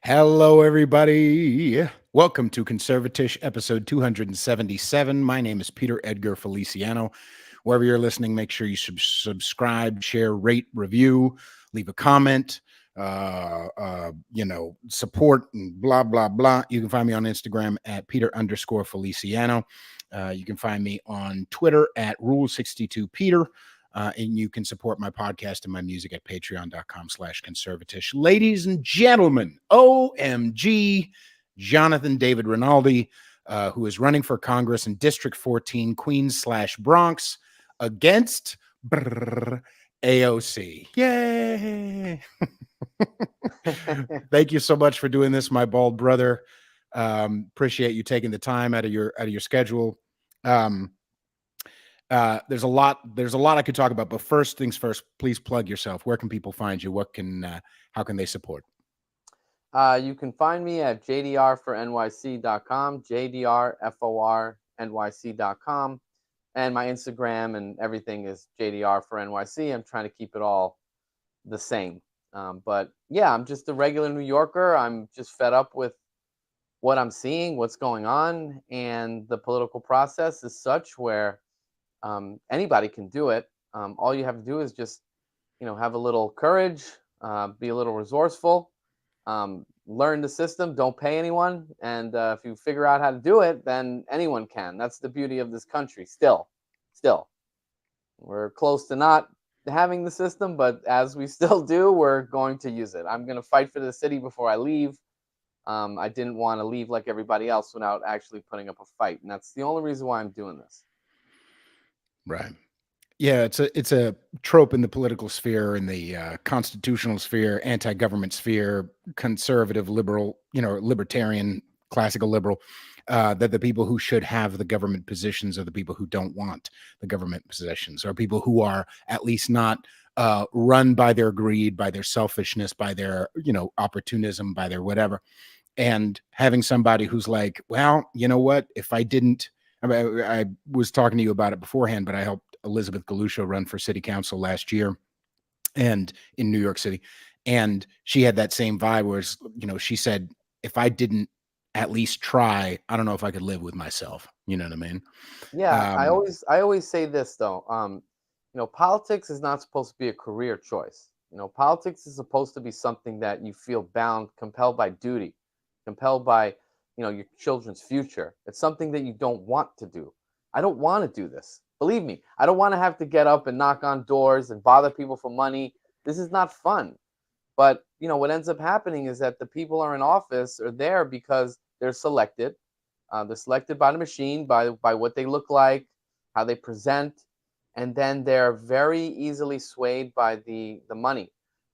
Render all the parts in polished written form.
Hello, everybody. Welcome to Conservatish episode 277. My name is Peter Edgar Feliciano. Wherever you're listening, make sure you subscribe, share, rate, review, leave a comment, support and blah, blah, blah. You can find me on Instagram at Peter_Feliciano. You can find me on Twitter at Rule62Peter. And you can support my podcast and my music at patreon.com/conservatish. Ladies and gentlemen, OMG, Jonathan David Rinaldi, who is running for Congress in District 14, Queens/Bronx, against AOC. Yay! Thank you so much for doing this, my bald brother. Appreciate you taking the time out of your schedule. There's a lot I could talk about, but first things first, please plug yourself. Where can people find you? How can they support? You can find me at jdrfornyc.com, jdrfornyc.com, and my Instagram and everything is jdrfornyc. I'm trying to keep it all the same. But yeah, I'm just a regular New Yorker. I'm just fed up with what I'm seeing, what's going on, and the political process is such where anybody can do it. All you have to do is just, have a little courage, be a little resourceful, learn the system, don't pay anyone. And if you figure out how to do it, then anyone can. That's the beauty of this country. Still, we're close to not having the system, but as we still do, we're going to use it. I'm going to fight for the city before I leave. I didn't want to leave like everybody else without actually putting up a fight. And that's the only reason why I'm doing this. Right. Yeah, it's a trope in the political sphere, in the constitutional sphere, anti-government sphere, conservative, liberal, libertarian, classical liberal, that the people who should have the government positions are the people who don't want the government positions, or people who are at least not run by their greed, by their selfishness, by their, opportunism, by their whatever. And having somebody who's like, well, you know what, if I didn't, I was talking to you about it beforehand, but I helped Elizabeth Galusho run for city council last year and in New York City. And she had that same vibe where, she said, if I didn't at least try, I don't know if I could live with myself. You know what I mean? Yeah, I always say this though. Politics is not supposed to be a career choice. Politics is supposed to be something that you feel bound, compelled by duty, compelled by, your children's future. It's something that you don't want to do. I don't want to do this. Believe me, I don't want to have to get up and knock on doors and bother people for money. This is not fun. But, what ends up happening is that the people are in office are there because they're selected. They're selected by the machine, by what they look like, how they present, and then they're very easily swayed by the money.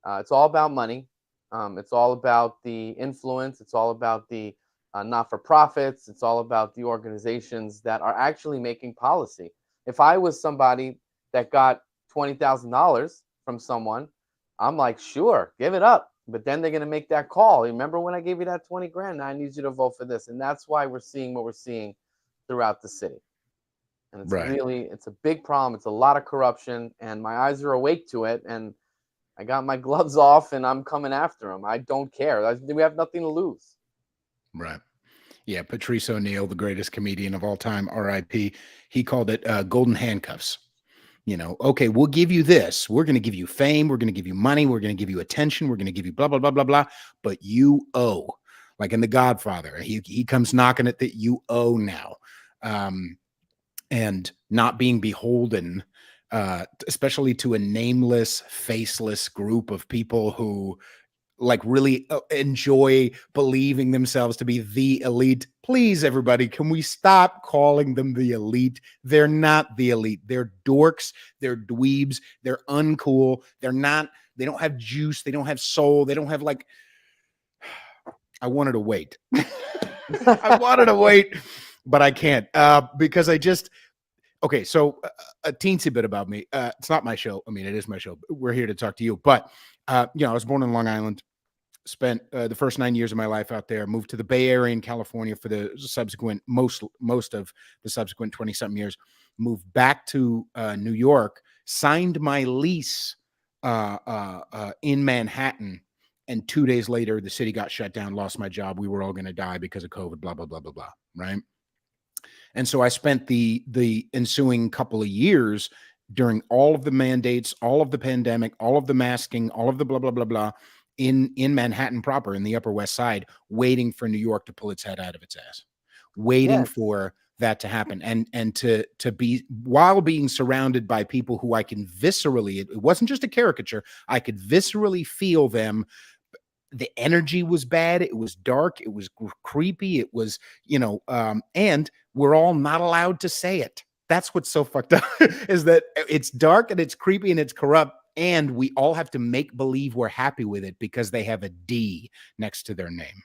It's all about money. It's all about the influence. It's all about the not-for-profits. It's all about the organizations that are actually making policy. If I was somebody that got $20,000 from someone, I'm like, sure, give it up. But then they're going to make that call. Remember when I gave you that 20 grand? Now I need you to vote for this. And that's why we're seeing what we're seeing throughout the city. And it's Right. it's a big problem. It's a lot of corruption, and my eyes are awake to it. And I got my gloves off and I'm coming after them. I don't care. We have nothing to lose. Right. Yeah. Patrice O'Neill, the greatest comedian of all time, RIP, he called it golden handcuffs. Okay, we'll give you this. We're going to give you fame. We're going to give you money. We're going to give you attention. We're going to give you blah, blah, blah, blah, blah. But you owe, like in The Godfather, he comes knocking at that you owe now. And not being beholden, especially to a nameless, faceless group of people who like really enjoy believing themselves to be the elite. Please, everybody, can we stop calling them the elite? They're not the elite. They're dorks. They're dweebs. They're uncool. They don't have juice. They don't have soul. They don't have I wanted to wait. I wanted to wait, but I can't because okay, so a teensy bit about me. It's not my show. I mean, it is my show. We're here to talk to you. But, I was born in Long Island, spent the first 9 years of my life out there, moved to the Bay Area in California for the subsequent, most of the subsequent 20-something years, moved back to New York, signed my lease in Manhattan And 2 days later, the city got shut down, lost my job. We were all going to die because of COVID, blah, blah, blah, blah, blah. Right. And so I spent the ensuing couple of years during all of the mandates, all of the pandemic, all of the masking, all of the blah, blah, blah, blah, in Manhattan proper, in the Upper West Side, waiting for New York to pull its head out of its ass, waiting Yes. for that to happen. And to be, while being surrounded by people who I can viscerally, it wasn't just a caricature, I could viscerally feel them. The energy was bad. It was dark. It was creepy. It was, and we're all not allowed to say it. That's what's so fucked up is that it's dark and it's creepy and it's corrupt. And we all have to make believe we're happy with it because they have a D next to their name,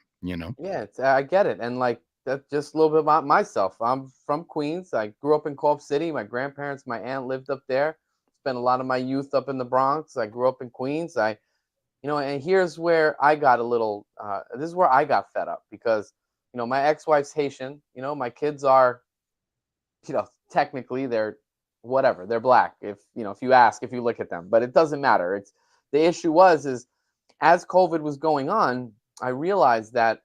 Yeah, I get it. And like, that's just a little bit about myself. I'm from Queens. I grew up in Culp City. My grandparents, my aunt lived up there. Spent a lot of my youth up in the Bronx. I grew up in Queens. And here's where I got a little, this is where I got fed up because, my ex-wife's Haitian, my kids are, technically they're whatever, they're black. If you look at them, but it doesn't matter. The issue is as COVID was going on, I realized that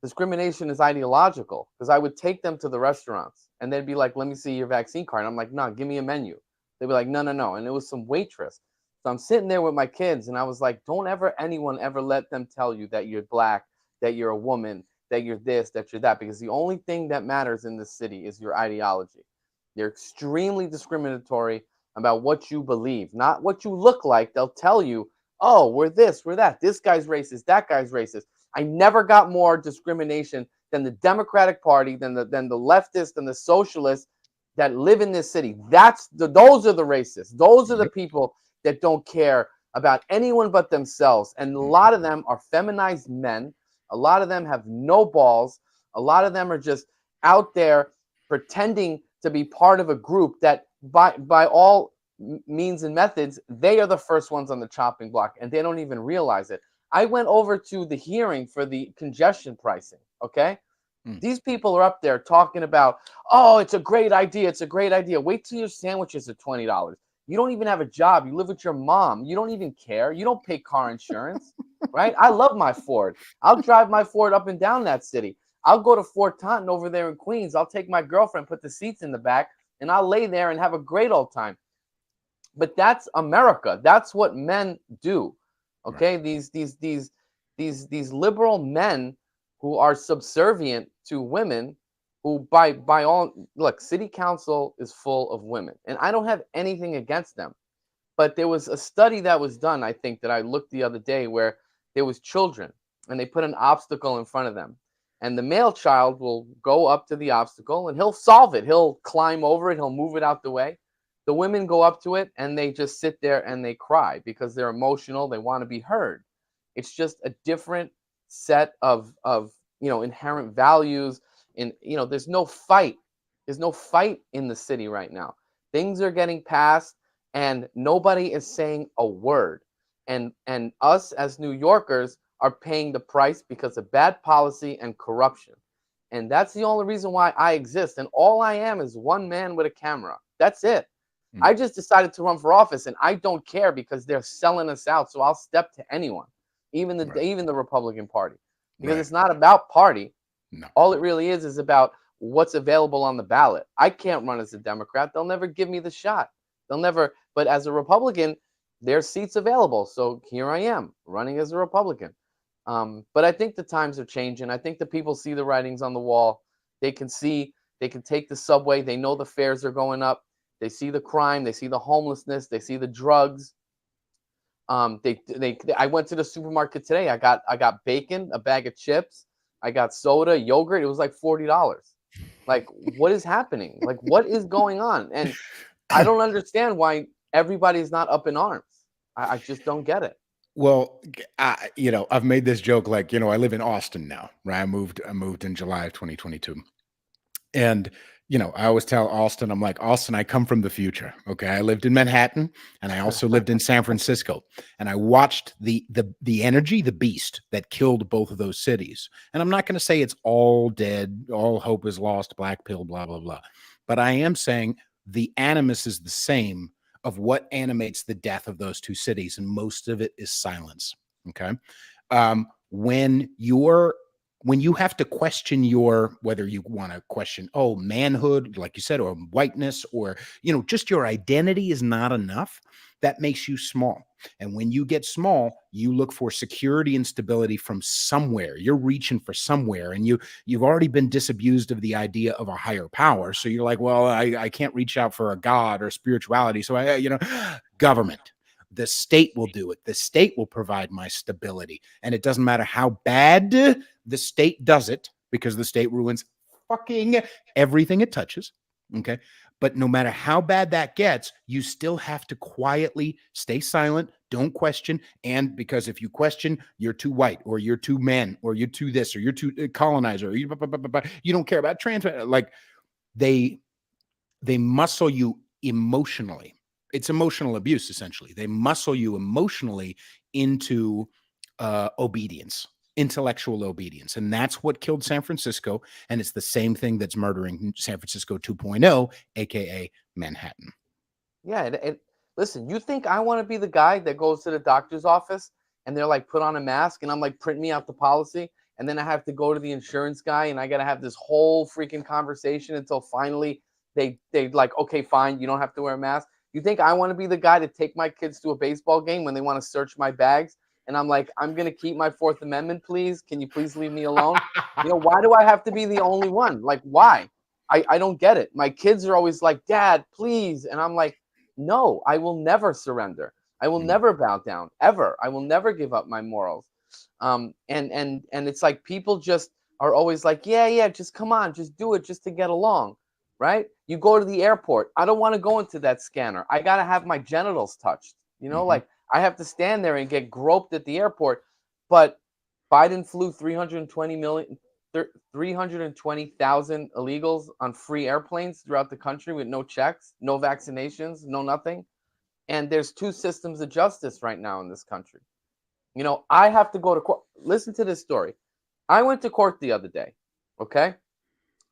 discrimination is ideological because I would take them to the restaurants and they'd be like, let me see your vaccine card. And I'm like, no, give me a menu. They'd be like, no, no, no. And it was some waitress. So I'm sitting there with my kids and I was like, don't anyone ever let them tell you that you're black, that you're a woman, that you're this, that you're that, because the only thing that matters in this city is your ideology. They're extremely discriminatory about what you believe, not what you look like. They'll tell you, oh, we're this, we're that. This guy's racist, that guy's racist. I never got more discrimination than the Democratic Party, than the leftists and the socialists that live in this city. Those are the racists. Those are the people that don't care about anyone but themselves. And a lot of them are feminized men. A lot of them have no balls. A lot of them are just out there pretending to be part of a group that by all means and methods, they are the first ones on the chopping block and they don't even realize it. I went over to the hearing for the congestion pricing, okay? These people are up there talking about, oh, it's a great idea. It's a great idea. Wait till your sandwiches are $20. You don't even have a job. You live with your mom. You don't even care. You don't pay car insurance, right? I love my Ford. I'll drive my Ford up and down that city. I'll go to Fort Taunton over there in Queens. I'll take my girlfriend, put the seats in the back, and I'll lay there and have a great old time. But that's America. That's what men do. Okay, right. These liberal men who are subservient to women, who by all look, city council is full of women, and I don't have anything against them. But there was a study that was done, I think, that I looked the other day, where there was children, and they put an obstacle in front of them, and the male child will go up to the obstacle and he'll solve it. He'll climb over it. He'll move it out the way. The women go up to it and they just sit there and they cry because they're emotional. They want to be heard. It's just a different set of inherent values. And there's no fight. There's no fight in the city right now. Things are getting passed and nobody is saying a word. And us as New Yorkers are paying the price because of bad policy and corruption. And that's the only reason why I exist. And all I am is one man with a camera. That's it. I just decided to run for office and I don't care because they're selling us out. So I'll step to anyone, even the Republican Party, because it's not about party. No. All it really is about what's available on the ballot. I can't run as a Democrat. They'll never give me the shot. They'll never. But as a Republican, there's seats available. So here I am running as a Republican. But I think the times are changing. I think the people see the writings on the wall. They can take the subway. They know the fares are going up. They see the crime. They see the homelessness. They see the drugs. I went to the supermarket today. I got bacon, a bag of chips. I got soda, yogurt. It was like $40. Like, what is happening? Like, what is going on? And I don't understand why everybody's not up in arms. I just don't get it. Well, I've made this joke, like, I live in Austin now, right? I moved in July of 2022. And, I always tell Austin, I'm like, Austin, I come from the future. Okay. I lived in Manhattan and I also lived in San Francisco, and I watched the energy, the beast that killed both of those cities. And I'm not going to say it's all dead, all hope is lost, black pill, blah, blah, blah. But I am saying the animus is the same of what animates the death of those two cities. And most of it is silence. Okay. When you have to question whether you want to question, manhood, like you said, or whiteness, or just your identity is not enough, that makes you small. And when you get small, you look for security and stability from somewhere. You're reaching for somewhere, and you've already been disabused of the idea of a higher power. So you're like, well, I can't reach out for a god or spirituality. So government. The state will do it. The state will provide my stability. And it doesn't matter how bad the state does it, because the state ruins fucking everything it touches. Okay. But no matter how bad that gets, you still have to quietly stay silent. Don't question. And because if you question, you're too white, or you're too man, or you're too this, or you're too colonizer, or you don't care about trans. Like they muscle you emotionally. It's emotional abuse, essentially. They muscle you emotionally into obedience, intellectual obedience. And that's what killed San Francisco. And it's the same thing that's murdering San Francisco 2.0, aka Manhattan. Yeah, listen, you think I want to be the guy that goes to the doctor's office and they're like, put on a mask, and I'm like, print me out the policy, and then I have to go to the insurance guy and I got to have this whole freaking conversation until finally they like, okay, fine, you don't have to wear a mask. You think I want to be the guy to take my kids to a baseball game when they want to search my bags, and I'm like, I'm going to keep my Fourth Amendment, please? Can you please leave me alone? Why do I have to be the only one? Like, why? I don't get it. My kids are always like, Dad, please. And I'm like, no, I will never surrender. I will never bow down, ever. I will never give up my morals. And it's like people just are always like, yeah, just come on, just do it, just to get along, right? You go to the airport. I don't want to go into that scanner. I gotta have my genitals touched. Like I have to stand there and get groped at the airport. But Biden flew 320,000 illegals on free airplanes throughout the country with no checks, no vaccinations, no nothing. And there's two systems of justice right now in this country. I have to go to court. Listen to this story. I went to court the other day. Okay.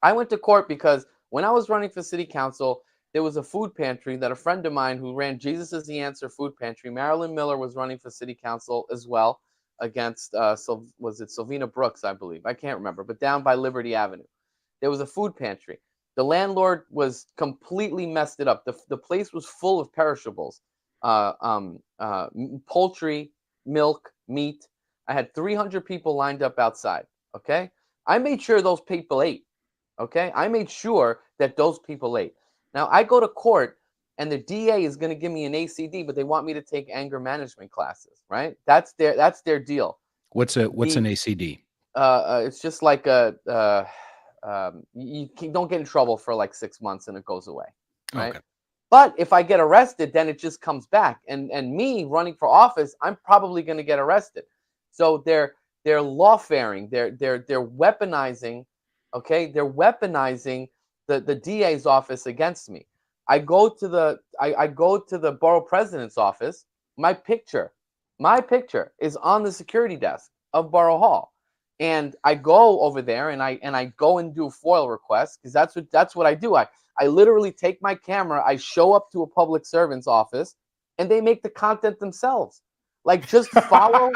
I went to court because when I was running for city council, there was a food pantry that a friend of mine who ran Jesus is the Answer food pantry, Marilyn Miller, was running for city council as well, against was it Sylvina Brooks, I believe. I can't remember, but down by Liberty Avenue. There was a food pantry. The landlord was completely messed it up. The place was full of perishables, poultry, milk, meat. I had 300 people lined up outside. Okay. I made sure those people ate. Okay. I made sure that those people ate. Now I go to court and the DA is going to give me an ACD, but they want me to take anger management classes, right? That's their deal. What's an ACD? It's just like you don't get in trouble for like 6 months and it goes away, right? Okay. But if I get arrested, then it just comes back. And me running for office, I'm probably going to get arrested. So they're lawfaring, they're weaponizing, okay? They're weaponizing the DA's office against me. I go to the borough president's office. My picture is on the security desk of Borough Hall. And I go over there and I go and do FOIL requests, because that's what I do. I literally take my camera, I show up to a public servant's office, and they make the content themselves. Like, just follow,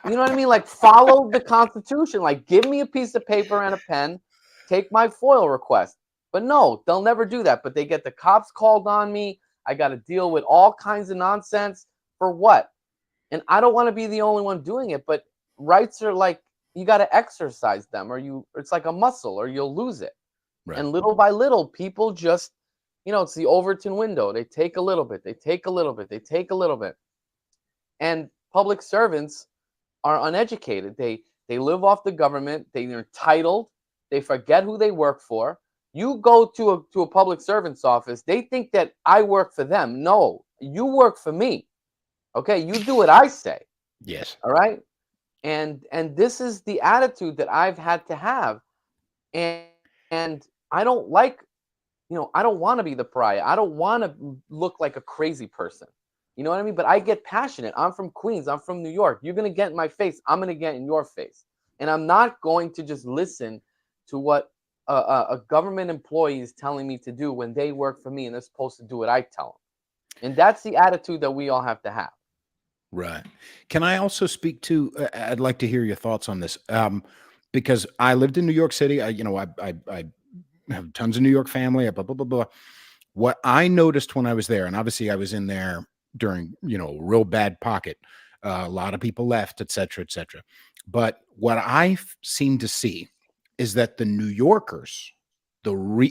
you know what I mean? Like, follow the Constitution. Like, give me a piece of paper and a pen, take my FOIL request. But no, they'll never do that. But they get the cops called on me. I got to deal with all kinds of nonsense. For what? And I don't want to be the only one doing it, but rights are like, you got to exercise them, or it's like a muscle, or you'll lose it. Right. And little by little, people just, it's the Overton window. They take a little bit, they take a little bit, they take a little bit. And public servants are uneducated. They live off the government. They're entitled. They forget who they work for. You go to a public servant's office, they think that I work for them. No, you work for me. Okay, you do what I say. Yes. All right. And this is the attitude that I've had to have. And I don't like, I don't want to be the pariah. I don't want to look like a crazy person. You know what I mean? But I get passionate. I'm from Queens. I'm from New York. You're going to get in my face. I'm going to get in your face. And I'm not going to just listen to what a government employee is telling me to do when they work for me and they're supposed to do what I tell them. And that's the attitude that we all have to have. Right. Can I also speak to? I'd like to hear your thoughts on this, because I lived in New York City. I have tons of New York family. Blah blah blah blah. What I noticed when I was there, and obviously I was in there during a real bad pocket. A lot of people left, et cetera, et cetera. But what I seem to see is that the New Yorkers, the real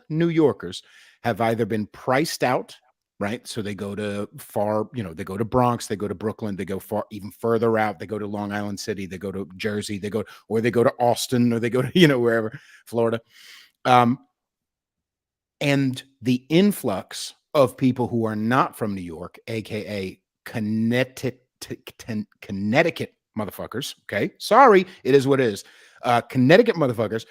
New Yorkers, have either been priced out, right? So they go to they go to Bronx, they go to Brooklyn, they go far even further out, they go to Long Island City, they go to Jersey, they go to Austin, or they go to, wherever, Florida. Um, and the influx of people who are not from New York, aka Connecticut, Connecticut motherfuckers. Okay, sorry, it is what it is. Connecticut motherfuckers,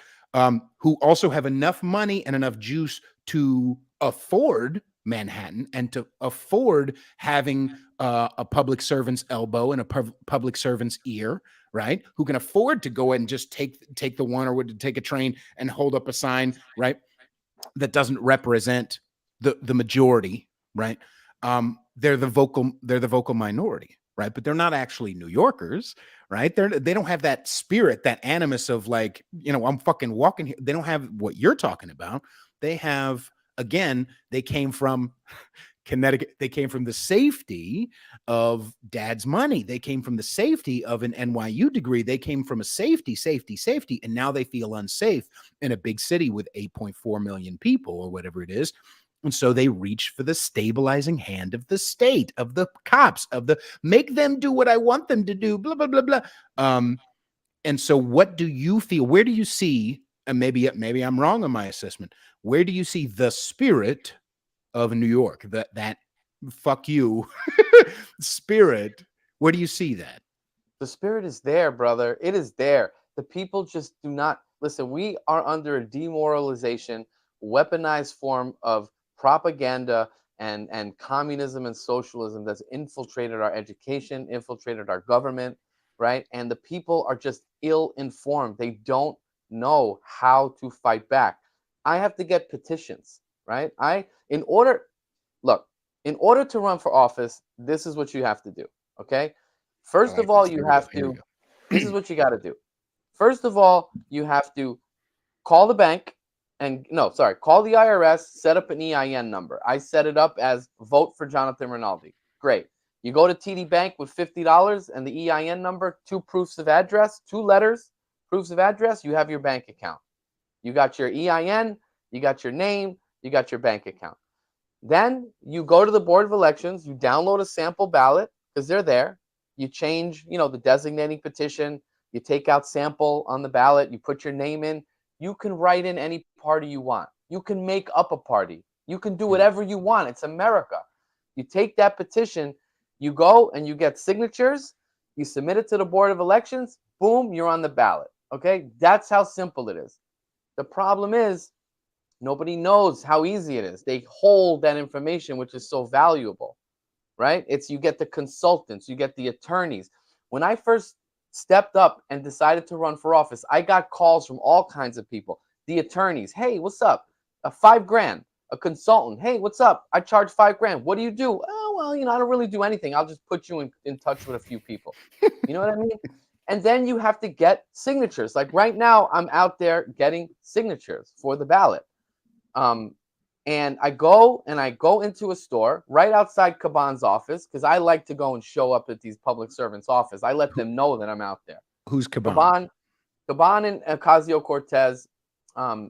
who also have enough money and enough juice to afford Manhattan and to afford having a public servant's elbow and a public servant's ear, right? Who can afford to go ahead and just take the one, or to take a train and hold up a sign, right? That doesn't represent the majority, right? They're the vocal minority, right? But they're not actually New Yorkers, right? They don't have that spirit, that animus of, like, I'm fucking walking here. They don't have what you're talking about. They have, again, they came from Connecticut. They came from the safety of dad's money. They came from the safety of an NYU degree. They came from a safety. And now they feel unsafe in a big city with 8.4 million people, or whatever it is. And so they reach for the stabilizing hand of the state, of the cops, make them do what I want them to do, blah, blah, blah, blah. And so what do you feel? Where do you see, and maybe I'm wrong on my assessment, where do you see the spirit of New York, that fuck you spirit? Where do you see that? The spirit is there, brother. It is there. The people just do not listen. We are under a demoralization, weaponized form of propaganda and communism and socialism that's infiltrated our education, infiltrated our government, right? And the people are just ill informed. They don't know how to fight back. I have to get petitions, right? In order look, in order to run for office, this is what you have to do, okay? I First of like all, this. you Here we go. have to, this is what you got to do. First of all, you have to call the bank and, no, sorry, call the IRS, set up an EIN number. I set it up as vote for Jonathan Rinaldi. Great. You go to TD Bank with $50 and the EIN number, two proofs of address, two letters, proofs of address, you have your bank account. You got your EIN, you got your name, you got your bank account. Then you go to the Board of Elections, you download a sample ballot because they're there. You change, the designating petition, you take out sample on the ballot, you put your name in. You can write in any party you want. You can make up a party. You can do whatever you want. It's America. You take that petition, you go and you get signatures, you submit it to the Board of Elections, boom, you're on the ballot. Okay? That's how simple it is. The problem is, nobody knows how easy it is. They hold that information, which is so valuable, right? You get the consultants, you get the attorneys. When I first stepped up and decided to run for office, I got calls from all kinds of people. The attorneys, hey, what's up? $5,000. A consultant, hey, what's up? I charge $5,000. What do you do? Oh, well, I don't really do anything. I'll just put you in touch with a few people. You know what I mean? And then you have to get signatures. Like right now, I'm out there getting signatures for the ballot. And I go into a store right outside Caban's office because I like to go and show up at these public servants' office. I let them know that I'm out there. Who's Caban? Caban and Ocasio-Cortez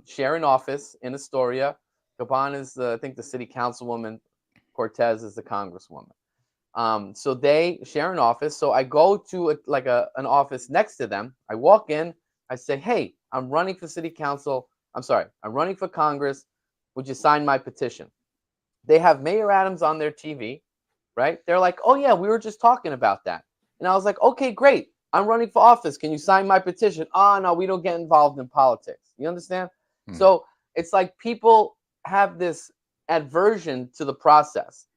share an office in Astoria. Caban is, I think, the city councilwoman. Cortez is the congresswoman. So they share an office. So I go to an office next to them. I walk in. I say, hey, I'm running for city council. I'm sorry, I'm running for Congress. Would you sign my petition? They have Mayor Adams on their TV, right? They're like, oh, yeah, we were just talking about that. And I was like, okay, great. I'm running for office. Can you sign my petition? Oh, no, we don't get involved in politics. You understand? So it's like people have this aversion to the process.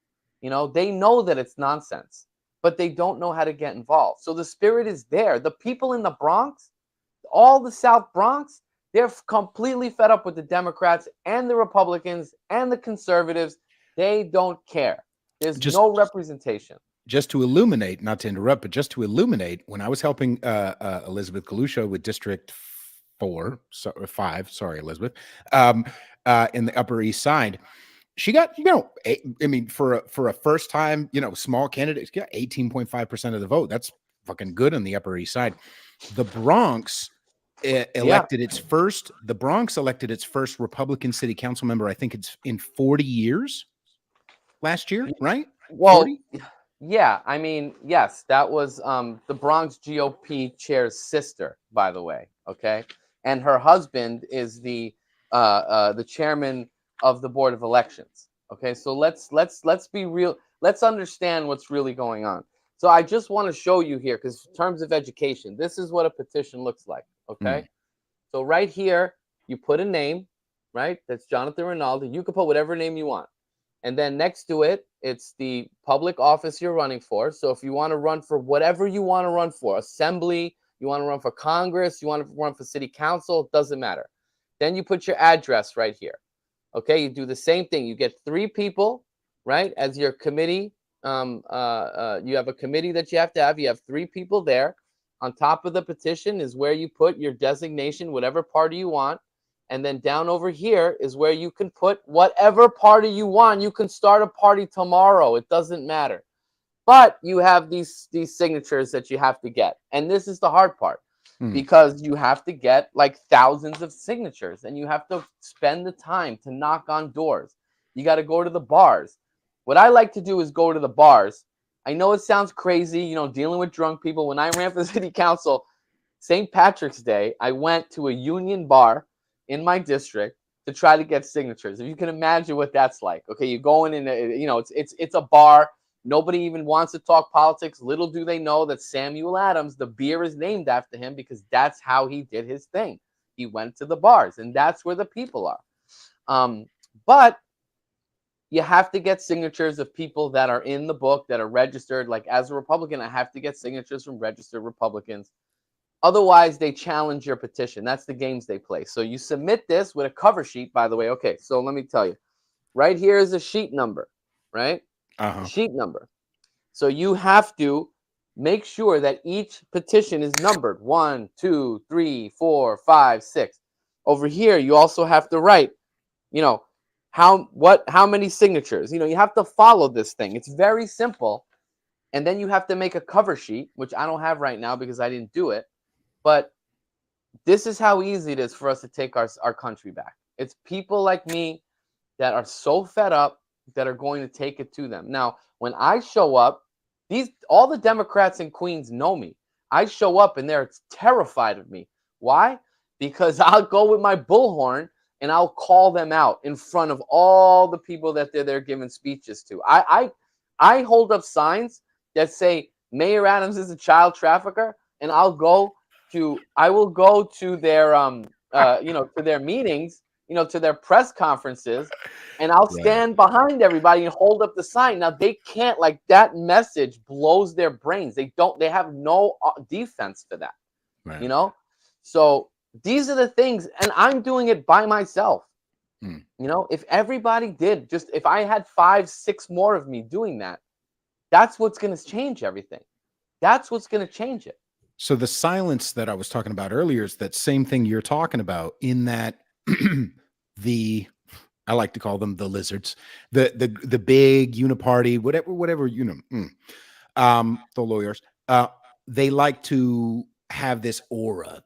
They know that it's nonsense, but they don't know how to get involved. So the spirit is there. The people in the Bronx, all the South Bronx, they're completely fed up with the Democrats and the Republicans and the conservatives. They don't care. There's Just no representation. just to illuminate, not to interrupt, but just to illuminate, when I was helping Elizabeth Galusha with District 4, 5, sorry, Elizabeth, in the Upper East Side, she got, I mean, for a first time, small candidate, she got 18.5% of the vote. That's fucking good on the Upper East Side. The Bronx elected its first Republican city council member. I think it's in 40 years last year, right? Well, 40? yeah, I mean, yes, that was the Bronx GOP chair's sister, by the way. Okay, and her husband is the chairman of the Board of Elections. Okay, so let's be real. Let's understand what's really going on. So I just want to show you here, because in terms of education, this is what a petition looks like. Okay, so right here, you put a name, right? That's Jonathan Rinaldi. You can put whatever name you want. And then next to it, it's the public office you're running for. So if you want to run for whatever you want to run for, assembly, you want to run for Congress, you want to run for city council, it doesn't matter. Then you put your address right here. Okay, you do the same thing. You get 3 people, right, as your committee. You have a committee that you have to have. You have 3 people there. On top of the petition is where you put your designation, whatever party you want. And then down over here is where you can put whatever party you want. You can start a party tomorrow. It doesn't matter. But you have these signatures that you have to get. And this is the hard part, because you have to get like thousands of signatures, and you have to spend the time to knock on doors. You got to go to the bars. What I like to do is go to the bars. I know it sounds crazy, dealing with drunk people. When I ran for city council, St. Patrick's Day, I went to a union bar in my district to try to get signatures. If you can imagine what that's like. Okay, you go in and it's a bar. Nobody even wants to talk politics. Little do they know that Samuel Adams, the beer is named after him, because that's how he did his thing. He went to the bars, and that's where the people are. But you have to get signatures of people that are in the book, that are registered. Like, as a Republican, I have to get signatures from registered Republicans. Otherwise, they challenge your petition. That's the games they play. So you submit this with a cover sheet, by the way. Okay, so let me tell you. Right here is a sheet number, right? A sheet number. So you have to make sure that each petition is numbered 1, 2, 3, 4, 5, 6. Over here, you also have to write, how many signatures. You have to follow this thing. It's very simple. And then you have to make a cover sheet, which I don't have right now because I didn't do it. But this is how easy it is for us to take our country back. It's people like me that are so fed up that are going to take it to them. Now, when I show up, all the Democrats in Queens know me. I show up and they're terrified of me. Why? Because I'll go with my bullhorn and I'll call them out in front of all the people that they're giving speeches to. I hold up signs that say Mayor Adams is a child trafficker, and I will go to their to their meetings, to their press conferences, and I'll stand behind everybody and hold up the sign. Now, they can't, like, that message blows their brains. They have no defense for that. So these are the things, and I'm doing it by myself. If everybody did, if I had 5, 6 more of me doing that, that's what's going to change everything. That's what's going to change it. So the silence that I was talking about earlier is that same thing you're talking about, in that I like to call them the lizards, the big uniparty, whatever, the lawyers, they like to have this aura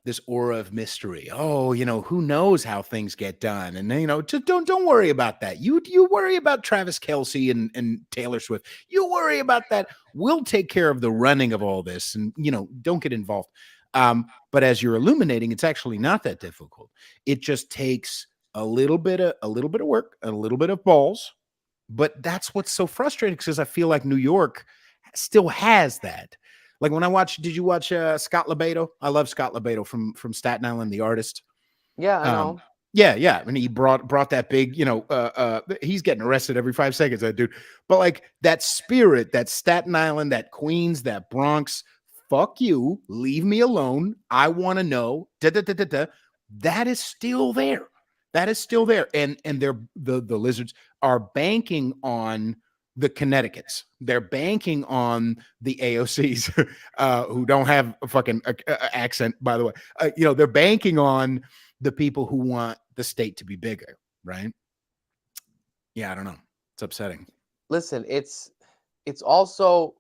of mystery. Oh, who knows how things get done, and just don't worry about that. You worry about Travis Kelce and Taylor Swift. You worry about that. We'll take care of the running of all this, and don't get involved. But as you're illuminating, it's actually not that difficult. It just takes a little bit of work, a little bit of balls. But that's what's so frustrating, because I feel like New York still has that. Like, when did you watch Scott Lebedo? I love Scott Lebedo from Staten Island, the artist. Yeah, I know. Yeah. And he brought that big, he's getting arrested every 5 seconds, that dude. But like, that spirit, that Staten Island, that Queens, that Bronx, fuck you, leave me alone. I want to know. That is still there. That is still there. And they're the lizards are banking on the Connecticut's. They're banking on the AOCs, who don't have a fucking accent, by the way. They're banking on the people who want the state to be bigger, right? Yeah, I don't know. It's upsetting. Listen, it's also,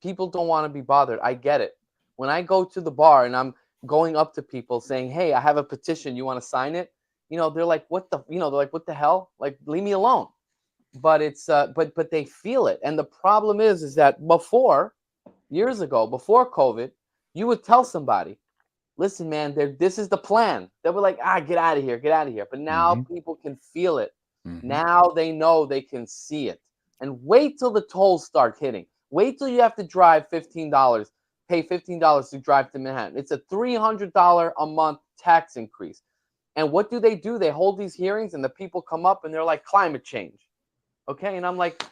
people don't want to be bothered. I get it. When I go to the bar and I'm going up to people saying, "Hey, I have a petition. You want to sign it?" They're like, "What the?" They're like, "What the hell? Like, leave me alone." But it's but they feel it, and the problem is that before, years ago, before COVID, you would tell somebody, "Listen, man, this is the plan." They were like, "Get out of here, get out of here." But now Mm-hmm. people can feel it. Mm-hmm. Now they know, they can see it. And wait till the tolls start hitting. Wait till you have to drive $15, pay $15 to drive to Manhattan. It's a $300 a month tax increase. And what do? They hold these hearings, and the people come up and they're like, climate change. Okay, and I'm like,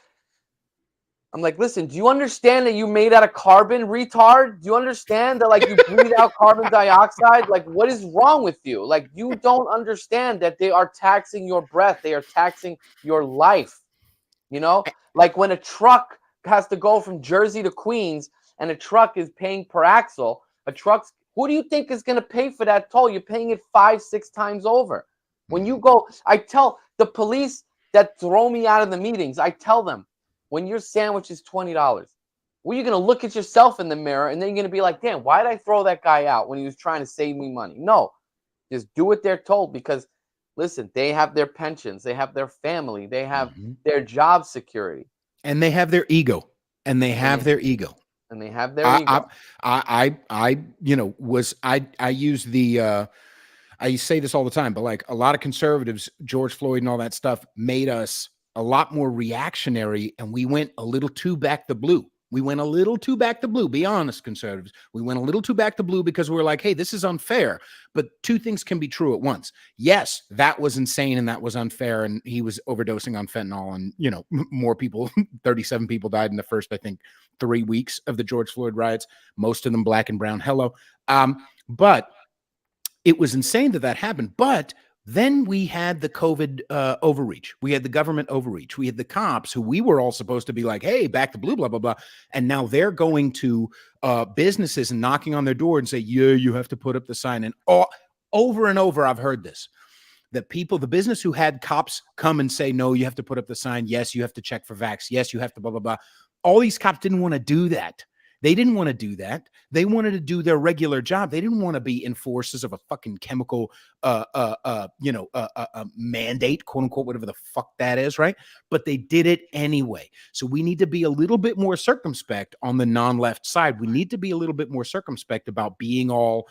listen, do you understand that you made out of carbon, retard? Do you understand that, like, you breathe out carbon dioxide? Like, what is wrong with you? Like, you don't understand that they are taxing your breath. They are taxing your life. Like when a truck has to go from Jersey to Queens and a truck is paying per axle, who do you think is going to pay for that toll? You're paying it 5-6 times over. When you go, I tell the police that throw me out of the meetings, I tell them, when your sandwich is $20, well, you're going to look at yourself in the mirror and then you're going to be like, damn, why did I throw that guy out when he was trying to save me money? No, just do what they're told, because listen, they have their pensions, they have their family, they have Mm-hmm. their job security, And they have their ego. And they and have their ego. they have their I ego. use the I say this all the time, but like a lot of conservatives, George Floyd and all that stuff made us a lot more reactionary, and we went a little too back the blue. We went a little too back the blue. Be honest, conservatives. We went a little too back the blue because we were like, hey, this is unfair. But two things can be true at once. Yes, that was insane and that was unfair. And he was overdosing on fentanyl. And, more people, 37 people died in the first, I think, 3 weeks of the George Floyd riots, most of them black and brown. Hello. But it was insane that happened. But then we had the COVID overreach. We had the government overreach. We had the cops who we were all supposed to be like, hey, back to blue, blah, blah, blah. And now they're going to businesses and knocking on their door and say, yeah, you have to put up the sign. And over and over, I've heard this. The business who had cops come and say, no, you have to put up the sign. Yes, you have to check for vax. Yes, you have to blah, blah, blah. All these cops didn't want to do that. They didn't want to do that. They wanted to do their regular job. They didn't want to be enforcers of a fucking chemical, mandate, quote unquote, whatever the fuck that is, right? But they did it anyway. So we need to be a little bit more circumspect on the non-left side. We need to be a little bit more circumspect about being all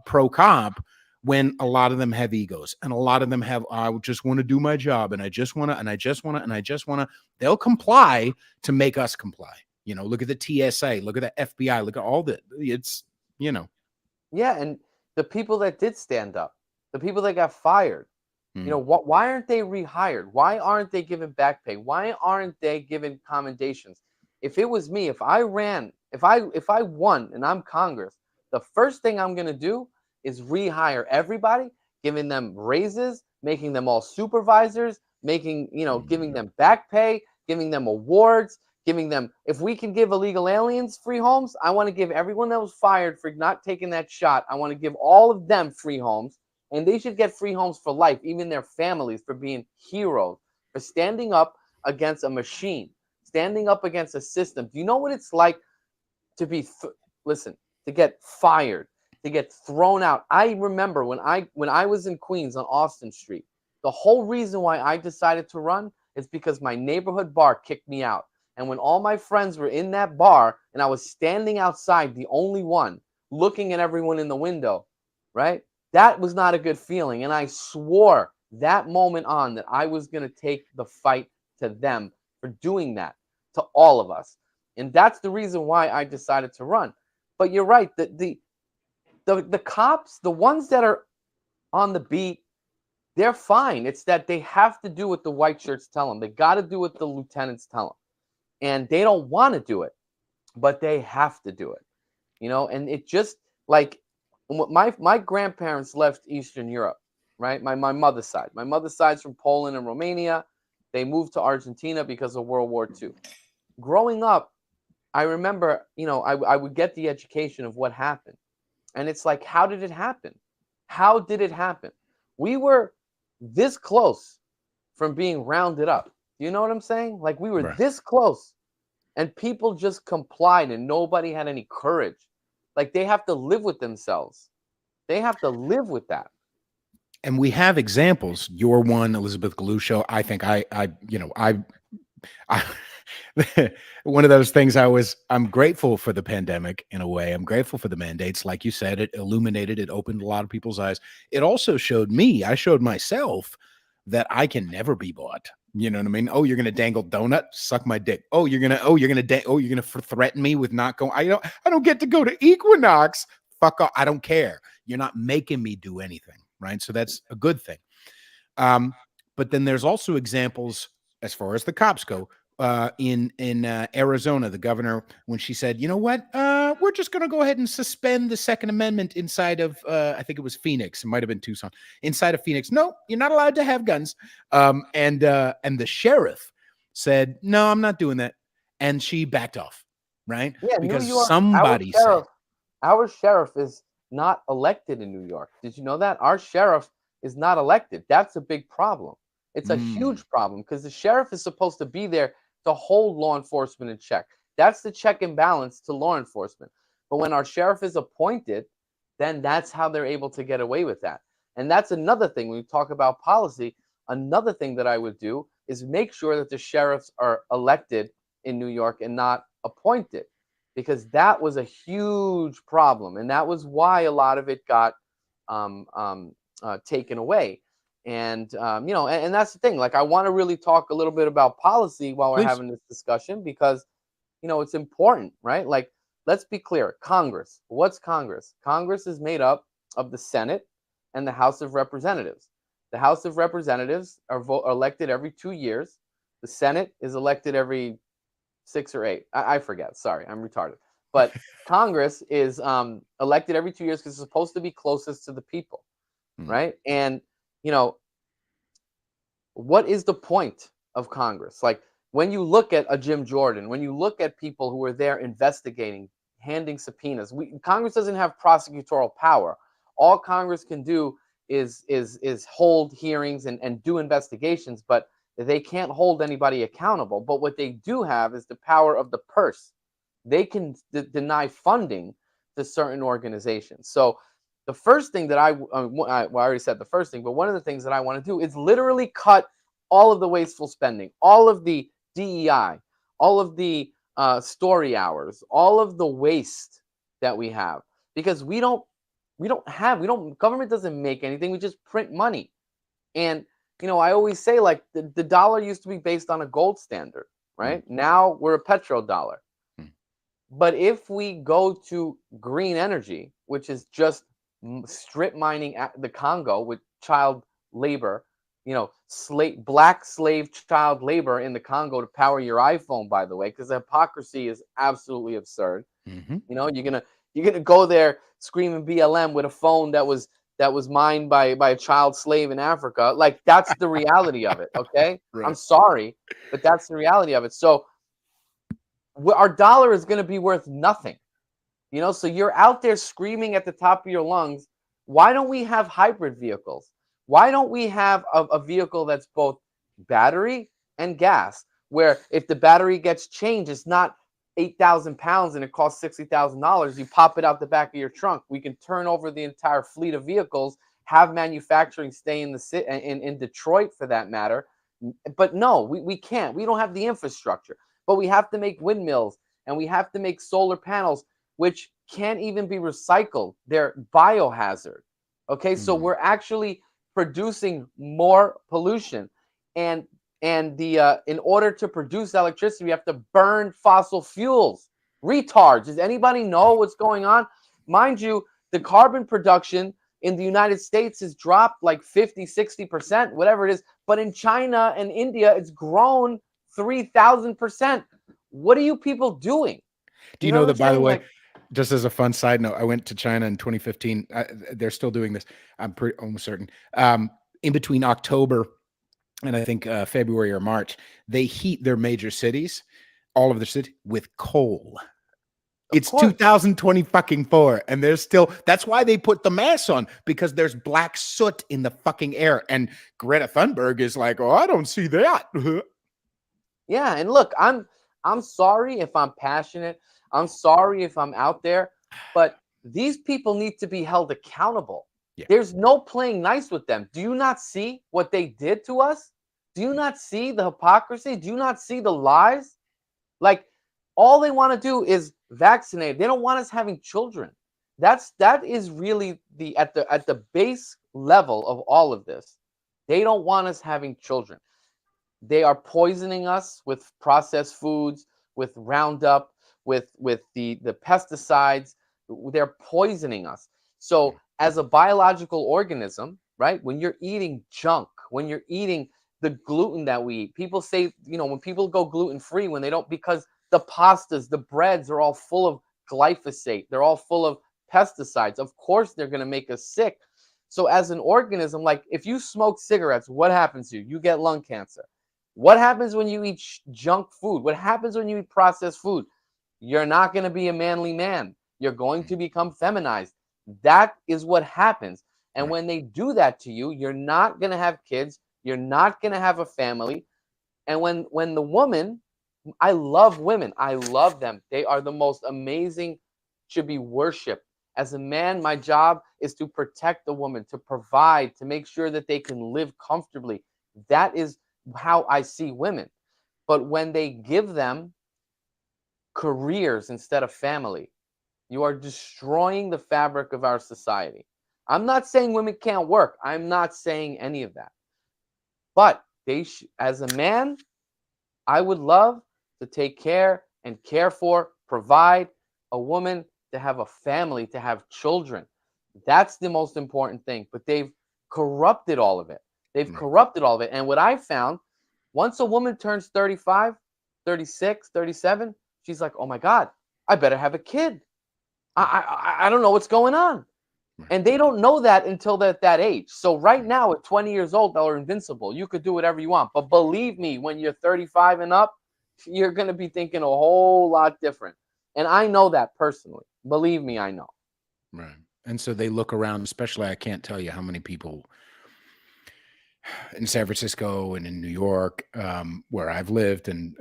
pro-cop when a lot of them have egos and a lot of them have, I just want to do my job and I just want to, and I just want to, and I just want to. They'll comply to make us comply. Look at the TSA, look at the FBI, look at all the, it's. Yeah, and the people that did stand up, the people that got fired, why aren't they rehired? Why aren't they given back pay? Why aren't they given commendations? If it was me, if I won and I'm Congress, the first thing I'm going to do is rehire everybody, giving them raises, making them all supervisors, giving them back pay, giving them awards, giving them, if we can give illegal aliens free homes, I want to give everyone that was fired for not taking that shot, I want to give all of them free homes, and they should get free homes for life, even their families, for being heroes, for standing up against a machine, standing up against a system. Do you know what it's like to be, to get fired, to get thrown out? I remember when I was in Queens on Austin Street, the whole reason why I decided to run is because my neighborhood bar kicked me out. And when all my friends were in that bar and I was standing outside, the only one, looking at everyone in the window, right? That was not a good feeling. And I swore that moment on that I was going to take the fight to them for doing that to all of us. And that's the reason why I decided to run. But you're right. The cops, the ones that are on the beat, they're fine. It's that they have to do what the white shirts tell them. They got to do what the lieutenants tell them. And they don't want to do it, but they have to do it, and it just like my grandparents left Eastern Europe, right? My mother's side. My mother's side's from Poland and Romania. They moved to Argentina because of World War II. Growing up, I remember, I would get the education of what happened. And it's like, how did it happen? How did it happen? We were this close from being rounded up. You know what I'm saying? Like, we were Right. this close, and people just complied, and nobody had any courage. Like, they have to live with themselves. They have to live with that. And we have examples. You're one, Elizabeth Galusho. I think I one of those things I'm grateful for the pandemic in a way. I'm grateful for the mandates. Like you said, it illuminated, it opened a lot of people's eyes. It also I showed myself that I can never be bought. You know what I mean? Oh, you're going to dangle donut, suck my dick. You're going to threaten me with not going. I don't get to go to Equinox. Fuck off. I don't care. You're not making me do anything. Right. So that's a good thing. But then there's also examples as far as the cops go. In Arizona, the governor, when she said, you know what, we're just going to go ahead and suspend the Second Amendment inside of, I think it was Phoenix. It might have been Tucson. Inside of Phoenix, no, you're not allowed to have guns. And the sheriff said, no, I'm not doing that. And she backed off, right? Yeah, Because New York, somebody said, our sheriff is not elected in New York. Did you know that? Our sheriff is not elected. That's a big problem. It's a huge problem because the sheriff is supposed to be there to hold law enforcement in check. That's the check and balance to law enforcement. But when our sheriff is appointed, then that's how they're able to get away with that. And that's another thing when we talk about policy. Another thing that I would do is make sure that the sheriffs are elected in New York and not appointed, because that was a huge problem. And that was why a lot of it got taken away. And and that's the thing. Like, I want to really talk a little bit about policy while we're please. having this discussion, because it's important, right? Like, let's be clear. Congress. What's Congress? Congress is made up of the Senate and the House of Representatives. The House of Representatives are elected every 2 years. The Senate is elected every 6 or 8. I forget. Sorry, I'm retarded. But Congress is elected every 2 years because it's supposed to be closest to the people, right? And what is the point of Congress? Like, when you look at a Jim Jordan, when you look at people who are there investigating, handing subpoenas, Congress doesn't have prosecutorial power. All Congress can do is hold hearings and do investigations, but they can't hold anybody accountable. But what they do have is the power of the purse. They can deny funding to certain organizations. So the first thing that I already said the first thing, but one of the things that I want to do is literally cut all of the wasteful spending, all of the DEI, all of the story hours, all of the waste that we have, because government doesn't make anything. We just print money. And I always say, like, the dollar used to be based on a gold standard, right? Now we're a petrodollar. But if we go to green energy, which is just strip mining the Congo with child labor, black slave child labor in the Congo to power your iPhone, by the way, because the hypocrisy is absolutely absurd. You're gonna go there screaming BLM with a phone that was mined by a child slave in Africa. Like, that's the reality of it. Okay. Right. I'm sorry, but that's the reality of it. So our dollar is going to be worth nothing. So you're out there screaming at the top of your lungs. Why don't we have hybrid vehicles? Why don't we have a vehicle that's both battery and gas, where if the battery gets changed, it's not 8,000 pounds and it costs $60,000. You pop it out the back of your trunk. We can turn over the entire fleet of vehicles, have manufacturing stay in in Detroit, for that matter. But no, we can't. We don't have the infrastructure. But we have to make windmills, and we have to make solar panels, which can't even be recycled. They're biohazard. Okay, so we're actually producing more pollution, and in order to produce electricity, we have to burn fossil fuels. Retards. Does anybody know what's going on? Mind you, the carbon production in the United States has dropped like 50-60%, whatever it is. But in China and India, it's grown 3,000%. What are you people doing? Do you know that, by the way, just as a fun side note, I went to China in 2015. They're still doing this. I'm almost certain. In between October and I think February or March, they heat their major cities, all of the cities, with coal. Of It's course. 2020 fucking 4, and there's still. That's why they put the masks on, because there's black soot in the fucking air. And Greta Thunberg is like, "Oh, I don't see that." Yeah, and look, I'm sorry if I'm passionate. I'm sorry if I'm out there, but these people need to be held accountable. Yeah, There's no playing nice with them. Do you not see what they did to us? Do you not see the hypocrisy? Do you not see the lies? Like, all they want to do is vaccinate. They don't want us having children. That is really the at the base level of all of this. They don't want us having children. They are poisoning us with processed foods, with Roundup, with the pesticides. They're poisoning us. So as a biological organism, right? When you're eating junk, when you're eating the gluten that we eat, people say, when people go gluten free, when they don't, because the pastas, the breads are all full of glyphosate. They're all full of pesticides. Of course, they're going to make us sick. So as an organism, like if you smoke cigarettes, what happens to you? You get lung cancer. What happens when you eat junk food? What happens when you eat processed food? You're not going to be a manly man. You're going to become feminized. That is what happens. And right. when they do that to you, you're not going to have kids. You're not going to have a family. And when the woman, I love women. I love them. They are the most amazing, should be worshipped. As a man, my job is to protect the woman, to provide, to make sure that they can live comfortably. That is how I see women. But when they give them careers instead of family, you are destroying the fabric of our society. I'm not saying women can't work. I'm not saying any of that. But as a man, I would love to take care and care for, provide a woman to have a family, to have children. That's the most important thing. But they've corrupted all of it. They've Right. corrupted all of it. And what I found, once a woman turns 35, 36, 37, she's like, oh my God, I better have a kid. I don't know what's going on. Right. And they don't know that until they're at that age. So right now, at 20 years old, they're invincible. You could do whatever you want. But believe me, when you're 35 and up, you're going to be thinking a whole lot different. And I know that personally. Believe me, I know. Right. And so they look around, especially, I can't tell you how many people in San Francisco and in New York, where I've lived. And,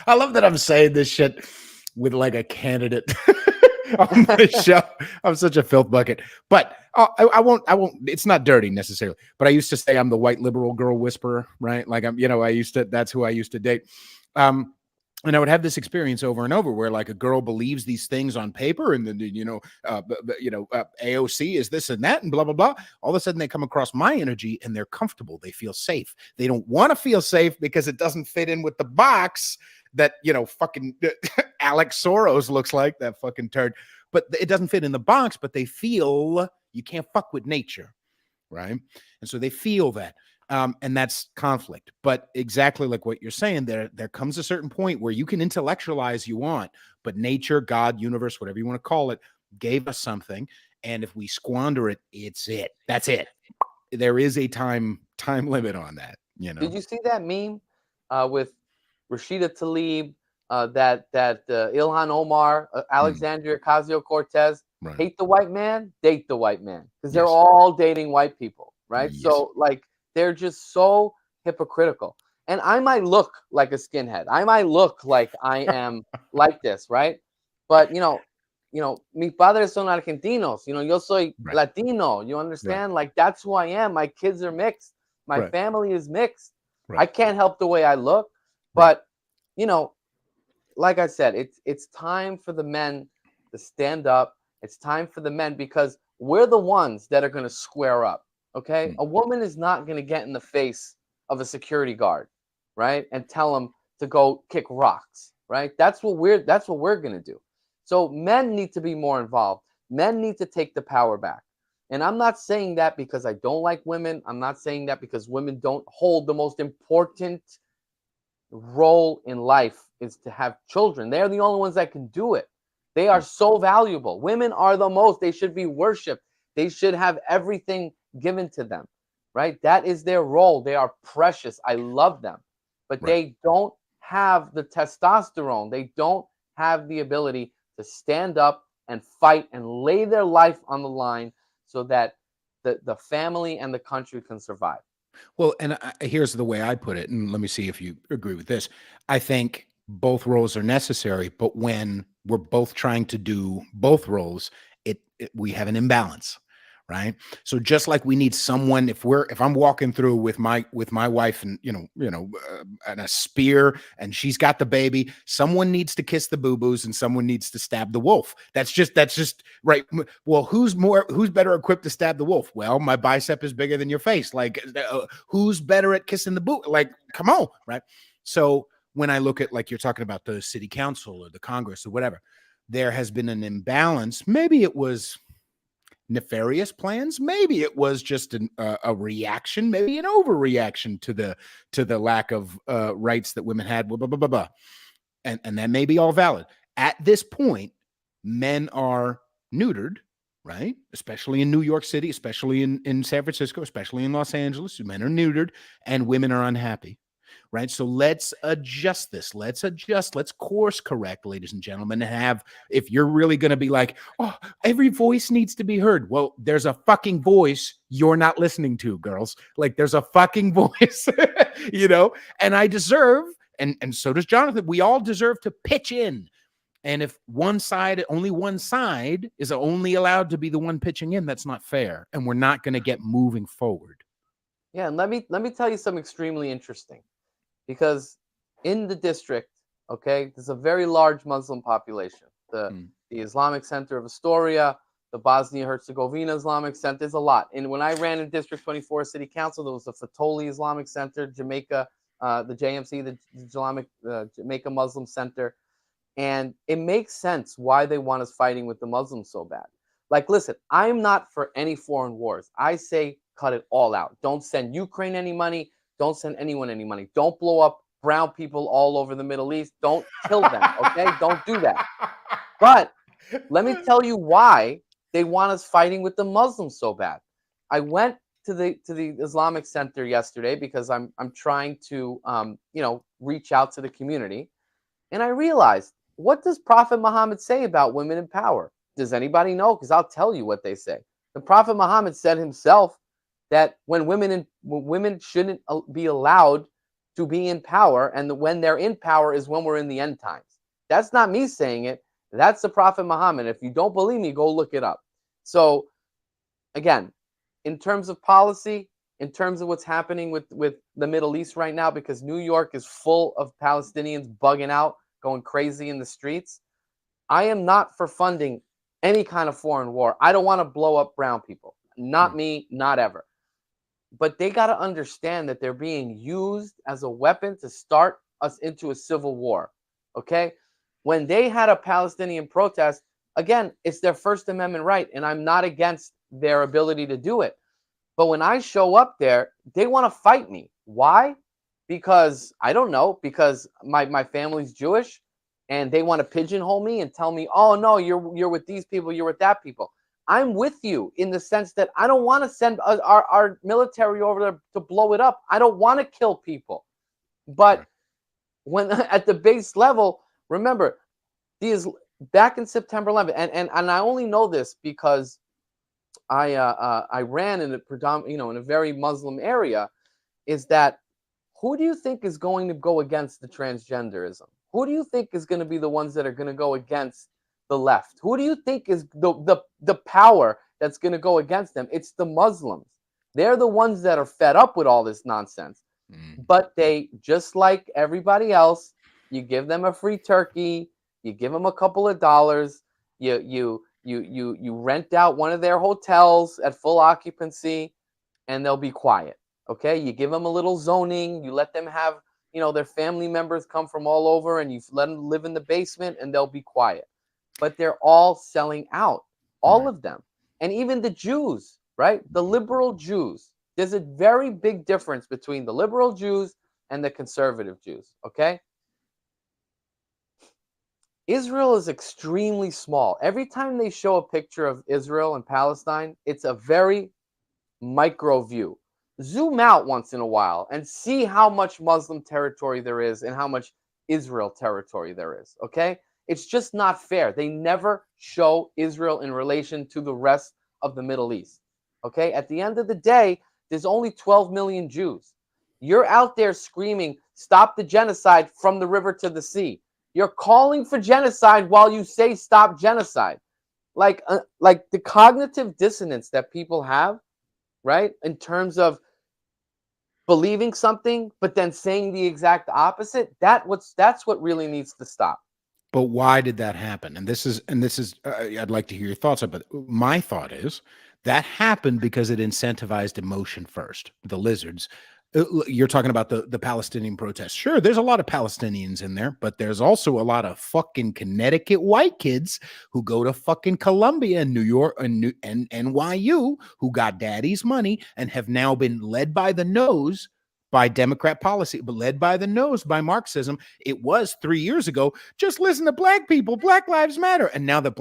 I love that I'm saying this shit with like a candidate on the show. I'm such a filth bucket, but I won't, it's not dirty necessarily, but I used to say I'm the white liberal girl whisperer, right? Like that's who I used to date. And I would have this experience over and over where like a girl believes these things on paper, and then AOC is this and that and blah blah blah. All of a sudden they come across my energy and they're comfortable. They feel safe. They don't want to feel safe because it doesn't fit in with the box that fucking Alex Soros looks like, that fucking turd. But it doesn't fit in the box. But they feel you can't fuck with nature, right? And so they feel that. And that's conflict. But exactly like what you're saying, there comes a certain point where you can intellectualize you want, but nature, God, universe, whatever you want to call it, gave us something. And if we squander it, it's it. That's it. There is a time limit on that, Did you see that meme with Rashida Tlaib, that Ilhan Omar, Alexandria Ocasio-Cortez? Right. Hate the white man, date the white man, because they're Yes. all dating white people, right? Yes. So like they're just so hypocritical. And I might look like a skinhead. I might look like I am like this, right? But mis padres son argentinos. Yo soy Right. Latino. You Right. understand? Like that's who I am. My kids are mixed. My Right. family is mixed. I Right. can't help the way I look. Right. But like I said, it's time for the men to stand up. It's time for the men, because we're the ones that are going to square up. Okay, Mm. a woman is not going to get in the face of a security guard, right, and tell him to go kick rocks, right? That's what we're going to do. So men need to be more involved. Men need to take the power back. And I'm not saying that because I don't like women. I'm not saying that because women don't hold the most important role in life is to have children. They're the only ones that can do it. They are so valuable. Women are the most. They should be worshipped. They should have everything given to them. right? That is their role. They are precious. I love them. But Right. they don't have the testosterone. They don't have the ability to stand up and fight and lay their life on the line so that the family and the country can survive. Well, and here's the way I put it, and let me see if you agree with this. I think both roles are necessary, but when we're both trying to do both roles, we have an imbalance, right? So just like we need someone, if I'm walking through with my wife, and and a spear, and she's got the baby, someone needs to kiss the boo boos, and someone needs to stab the wolf. That's just right. Well, who's better equipped to stab the wolf? Well, my bicep is bigger than your face. Like, who's better at kissing the boo? Like, come on, right? So when I look at, like, you're talking about the city council or the Congress or whatever, there has been an imbalance. Maybe it was nefarious plans. Maybe it was just a reaction, maybe an overreaction to the lack of rights that women had. Blah, blah, blah, blah, blah. And that may be all valid. At this point, men are neutered, right? Especially in New York City, especially in San Francisco, especially in Los Angeles. Men are neutered and women are unhappy. Right. So let's adjust this. Let's course correct, ladies and gentlemen, and if you're really going to be like, oh, every voice needs to be heard. Well, there's a fucking voice you're not listening to, girls. Like, there's a fucking voice, and I deserve, and so does Jonathan. We all deserve to pitch in. And if only one side is only allowed to be the one pitching in, that's not fair. And we're not going to get moving forward. Yeah, and let me tell you something extremely interesting. Because in the district, okay, there's a very large Muslim population. The Islamic Center of Astoria, the Bosnia-Herzegovina Islamic Center, there's a lot. And when I ran in District 24 City Council, there was the Fatoli Islamic Center, Jamaica, the JMC, the Islamic Jamaica Muslim Center. And it makes sense why they want us fighting with the Muslims so bad. Like, listen, I'm not for any foreign wars. I say cut it all out. Don't send Ukraine any money. Don't send anyone any money. Don't blow up brown people all over the Middle East. Don't kill them, okay? Don't do that. But let me tell you why they want us fighting with the Muslims so bad. I went to the Islamic Center yesterday because I'm trying to reach out to the community, and I realized, what does Prophet Muhammad say about women in power? Does anybody know? Because I'll tell you what they say. The Prophet Muhammad said himself that when women shouldn't be allowed to be in power, and when they're in power is when we're in the end times. That's not me saying it. That's the Prophet Muhammad. If you don't believe me, go look it up. So again, in terms of policy, in terms of what's happening with the Middle East right now, because New York is full of Palestinians bugging out, going crazy in the streets, I am not for funding any kind of foreign war. I don't want to blow up brown people. Not me, not ever. But they got to understand that they're being used as a weapon to start us into a civil war. Okay? When they had a Palestinian protest, again, it's their First Amendment right, and I'm not against their ability to do it. But when I show up there, they want to fight me. Why? Because, I don't know, because my family's Jewish, and they want to pigeonhole me and tell me, oh, no, you're with these people, you're with that people. I'm with you in the sense that I don't want to send our military over there to blow it up. I don't want to kill people. But when at the base level, remember, these back in September 11th, and I only know this because I ran in in a very Muslim area, is that who do you think is going to go against the transgenderism? Who do you think is going to be the ones that are going to go against the left? Who do you think is the power that's going to go against them? It's the Muslims. They're the ones that are fed up with all this nonsense. But they, just like everybody else, you give them a free turkey, you give them a couple of dollars, you rent out one of their hotels at full occupancy, and they'll be quiet. Okay, you give them a little zoning, you let them have, their family members come from all over, and you let them live in the basement, and they'll be quiet. But they're all selling out, all of them. And even the Jews, right? The liberal Jews. There's a very big difference between the liberal Jews and the conservative Jews, okay? Israel is extremely small. Every time they show a picture of Israel and Palestine, it's a very micro view. zoom out once in a while and see how much Muslim territory there is and how much Israel territory there is. Okay, it's just not fair. They never show Israel in relation to the rest of the Middle East. Okay, at the end of the day, there's only 12 million Jews. You're out there screaming, "Stop the genocide from the river to the sea." You're calling for genocide while you say stop genocide. Like the cognitive dissonance that people have, right? In terms of believing something but then saying the exact opposite, that's what really needs to stop. But why did that happen? And this is I'd like to hear your thoughts on it. But my thought is that happened because it incentivized emotion first. The lizards. You're talking about the Palestinian protests. Sure, there's a lot of Palestinians in there, but there's also a lot of fucking Connecticut white kids who go to fucking Columbia and New York and NYU who got daddy's money and have now been led by the nose by Democrat policy, but led by the nose by Marxism. It was 3 years ago. Just listen to black people. Black lives matter. And now that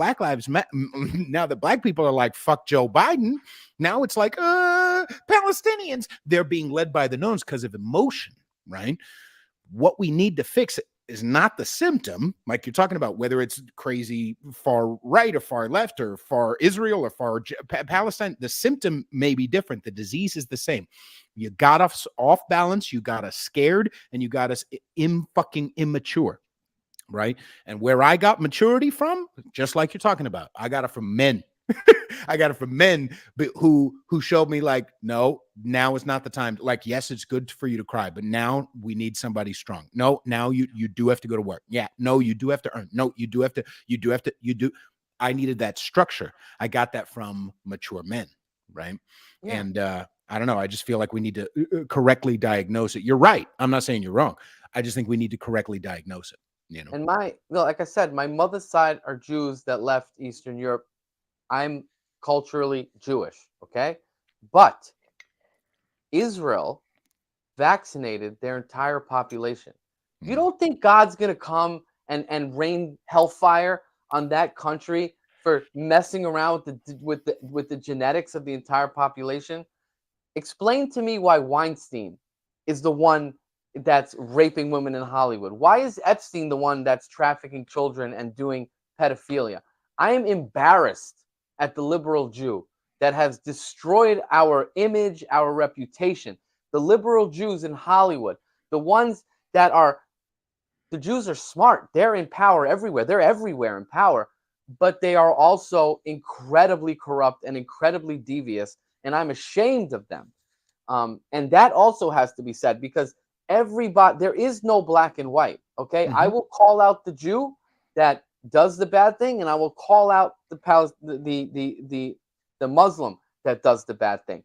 now that black people are like, fuck Joe Biden. Now it's like, Palestinians. They're being led by the nose because of emotion, right? What we need to fix is not the symptom, like you're talking about, whether it's crazy far right or far left or far Israel or far Palestine. The symptom may be different. The disease is the same. You got us off balance. You got us scared, and you got us fucking immature, right? And where I got maturity from, just like you're talking about, I got it from men. I got it from men who showed me like, no, now is not the time. Like, yes, it's good for you to cry, but now we need somebody strong. No, now you do have to go to work. Yeah, no, you do have to earn. No, you do. I needed that structure. I got that from mature men, right? Yeah. And I don't know. I just feel like we need to correctly diagnose it. You're right. I'm not saying you're wrong. I just think we need to correctly diagnose it. You know. And like I said, my mother's side are Jews that left Eastern Europe. I'm culturally Jewish, okay? But Israel vaccinated their entire population. You don't think God's going to come and rain hellfire on that country for messing around with the genetics of the entire population? Explain to me why Weinstein is the one that's raping women in Hollywood. Why is Epstein the one that's trafficking children and doing pedophilia? I am embarrassed at the liberal Jew that has destroyed our image, our reputation. The liberal Jews in Hollywood, the ones that are, the Jews are smart. They're in power everywhere. They're everywhere in power, but they are also incredibly corrupt and incredibly devious. And I'm ashamed of them. And that also has to be said because everybody, there is no black and white. Okay. I will call out the Jew that does the bad thing, and I will call out the Muslim that does the bad thing.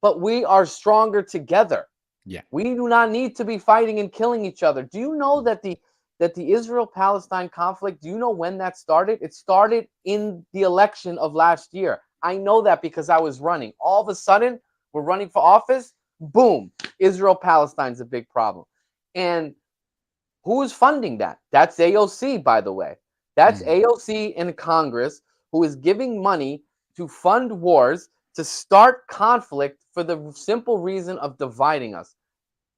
But we are stronger together. Yeah. We do not need to be fighting and killing each other. Do you know that the Israel-Palestine conflict, do you know when that started? It started in the election of last year. I know that because I was running. All of a sudden, we're running for office. Boom. Israel-Palestine's a big problem. And who is funding that? That's AOC, by the way. That's AOC in Congress who is giving money to fund wars, to start conflict for the simple reason of dividing us.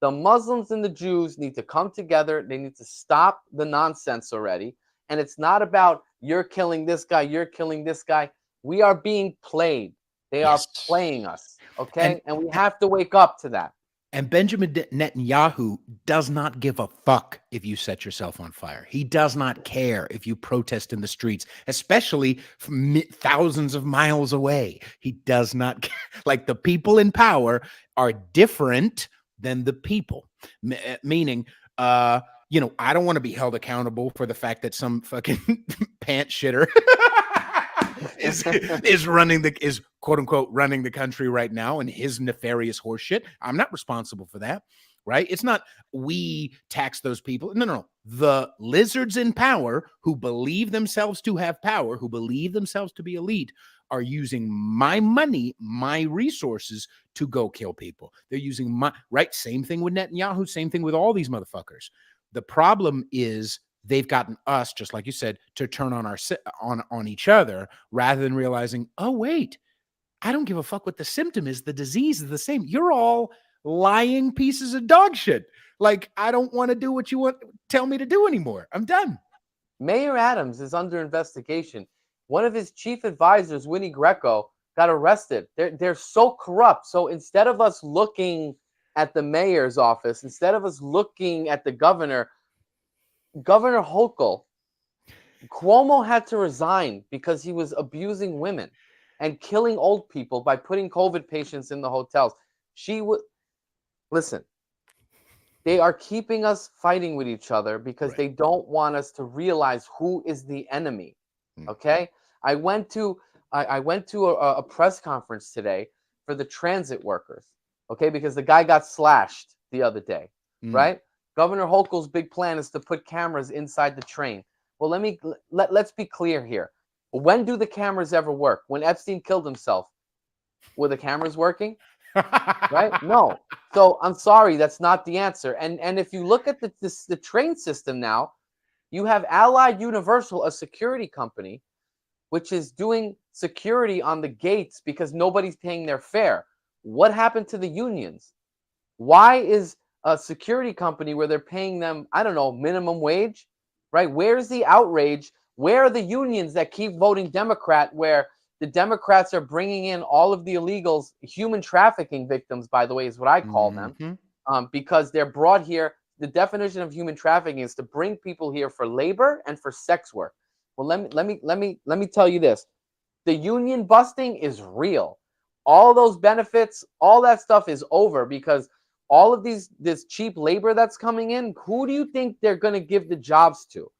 The Muslims and the Jews need to come together. They need to stop the nonsense already. And it's not about you're killing this guy, you're killing this guy. We are being played. They are playing us. Okay? And we have to wake up to that. And Benjamin Netanyahu does not give a fuck if you set yourself on fire. He does not care if you protest in the streets, especially from thousands of miles away. He does not care. Like, the people in power are different than the people. Meaning, I don't want to be held accountable for the fact that some fucking pant shitter is quote unquote running the country right now and his nefarious horseshit. I'm not responsible for that, right? It's not we tax those people. No. The lizards in power who believe themselves to have power, who believe themselves to be elite, are using my money, my resources to go kill people. They're using right. Same thing with Netanyahu. Same thing with all these motherfuckers. The problem is they've gotten us, just like you said, to turn on each other rather than realizing, oh, wait, I don't give a fuck what the symptom is. The disease is the same. You're all lying pieces of dog shit. Like, I don't want to do what you want tell me to do anymore. I'm done. Mayor Adams is under investigation. One of his chief advisors, Winnie Greco, got arrested. They're so corrupt. So instead of us looking at the mayor's office, instead of us looking at the governor, Governor Hochul, Cuomo had to resign because he was abusing women and killing old people by putting COVID patients in the hotels. She would listen. They are keeping us fighting with each other because Right. they don't want us to realize who is the enemy. Mm. Okay, I went to a press conference today for the transit workers. Okay, because the guy got slashed the other day, Mm. right? Governor Hochul's big plan is to put cameras inside the train. Well, let's be clear here. When do the cameras ever work? When Epstein killed himself, were the cameras working? Right? No. So I'm sorry, that's not the answer. And if you look at the train system now, you have Allied Universal, a security company, which is doing security on the gates because nobody's paying their fare. What happened to the unions? Why is a security company where they're paying them, I don't know, minimum wage, right? Where's the outrage? Where are the unions that keep voting Democrat, where the Democrats are bringing in all of the illegals, human trafficking victims, by the way, is what I call them, because they're brought here. The definition of human trafficking is to bring people here for labor and for sex work. Well, let me tell you this: the union busting is real. All those benefits, all that stuff is over because all of this cheap labor that's coming in, who do you think they're going to give the jobs to?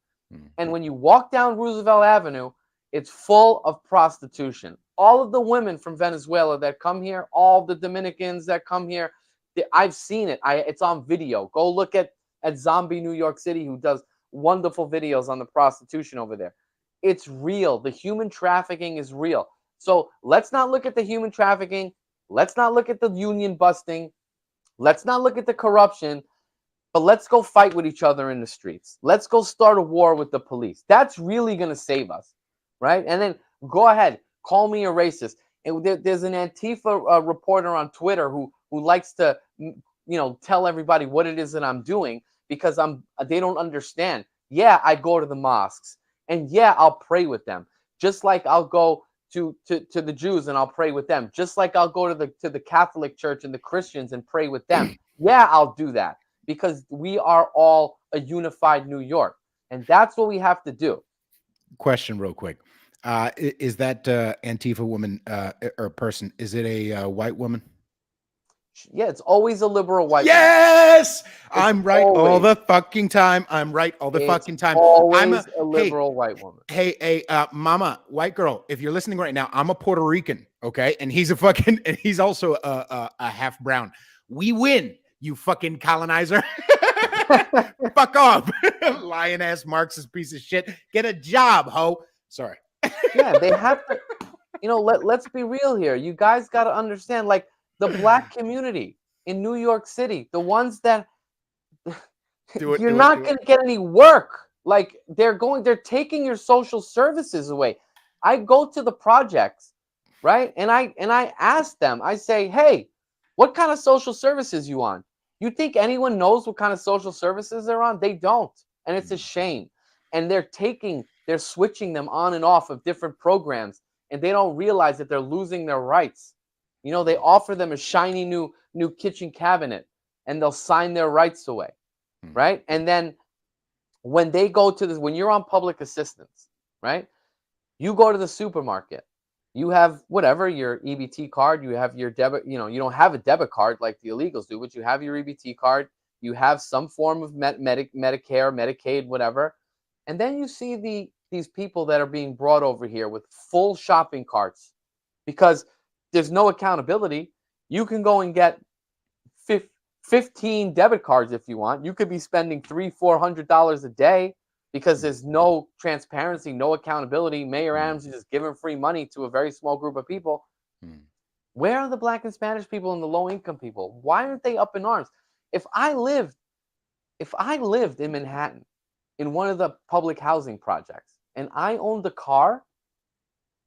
And when you walk down Roosevelt Avenue, it's full of prostitution. All of the women from Venezuela that come here, all the Dominicans that come here, I've seen it. It's on video. Go look at Zombie New York City, who does wonderful videos on the prostitution over there. It's real. The human trafficking is real. So let's not look at the human trafficking. Let's not look at the union busting. Let's not look at the corruption. But let's go fight with each other in the streets. Let's go start a war with the police. That's really going to save us, right? And then go ahead, call me a racist. And there's an Antifa reporter on Twitter who likes to, tell everybody what it is that I'm doing because they don't understand. Yeah, I go to the mosques, and yeah, I'll pray with them, just like I'll go to the Jews and I'll pray with them, just like I'll go to the Catholic Church and the Christians and pray with them. Yeah, I'll do that because we are all a unified New York, and that's what we have to do. Question real quick. Is that Antifa woman or person, is it a white woman? Yeah, it's always a liberal white woman. Yes! It's I'm right all the fucking time. I'm right all the fucking time. I'm always a liberal white woman. Hey, mama, white girl, if you're listening right now, I'm a Puerto Rican, okay? And he's and he's also a half brown. We win, you fucking colonizer. Fuck off. Lion ass Marxist piece of shit. Get a job, ho. Sorry. Yeah, they have to, let's be real here. You guys got to understand, like, the black community in New York City, the ones that you're not going to get any work. Like, they're taking your social services away. I go to the projects, right? And I ask them, I say, hey, what kind of social services you on? You think anyone knows what kind of social services they're on? They don't. And it's a shame. And they're switching them on and off of different programs, and they don't realize that they're losing their rights. They offer them a shiny new kitchen cabinet, and they'll sign their rights away, right? And then when they go to when you're on public assistance, right? You go to the supermarket, you have whatever, your EBT card, you have your debit, you don't have a debit card like the illegals do, but you have your EBT card, you have some form of Medicare, Medicaid, whatever. And then you see these people that are being brought over here with full shopping carts because there's no accountability. You can go and get 15 debit cards if you want. You could be spending $300-400 a day because there's no transparency, no accountability. Mayor Adams is just giving free money to a very small group of people. Where are the Black and Spanish people and the low income people? Why aren't they up in arms? If I lived in Manhattan in one of the public housing projects and I owned a car,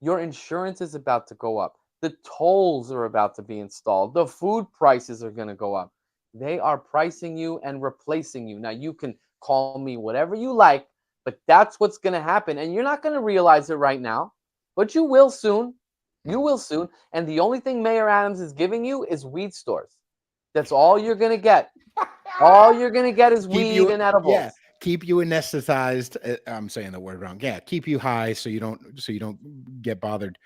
your insurance is about to go up. The tolls are about to be installed. The food prices are going to go up. They are pricing you and replacing you. Now, you can call me whatever you like, but that's what's going to happen. And you're not going to realize it right now, but you will soon. You will soon. And the only thing Mayor Adams is giving you is weed stores. That's all you're going to get. All you're going to get is Keep weed you, and edibles. yeah, keep you anesthetized. I'm saying the word wrong. Yeah, keep you high so you don't get bothered.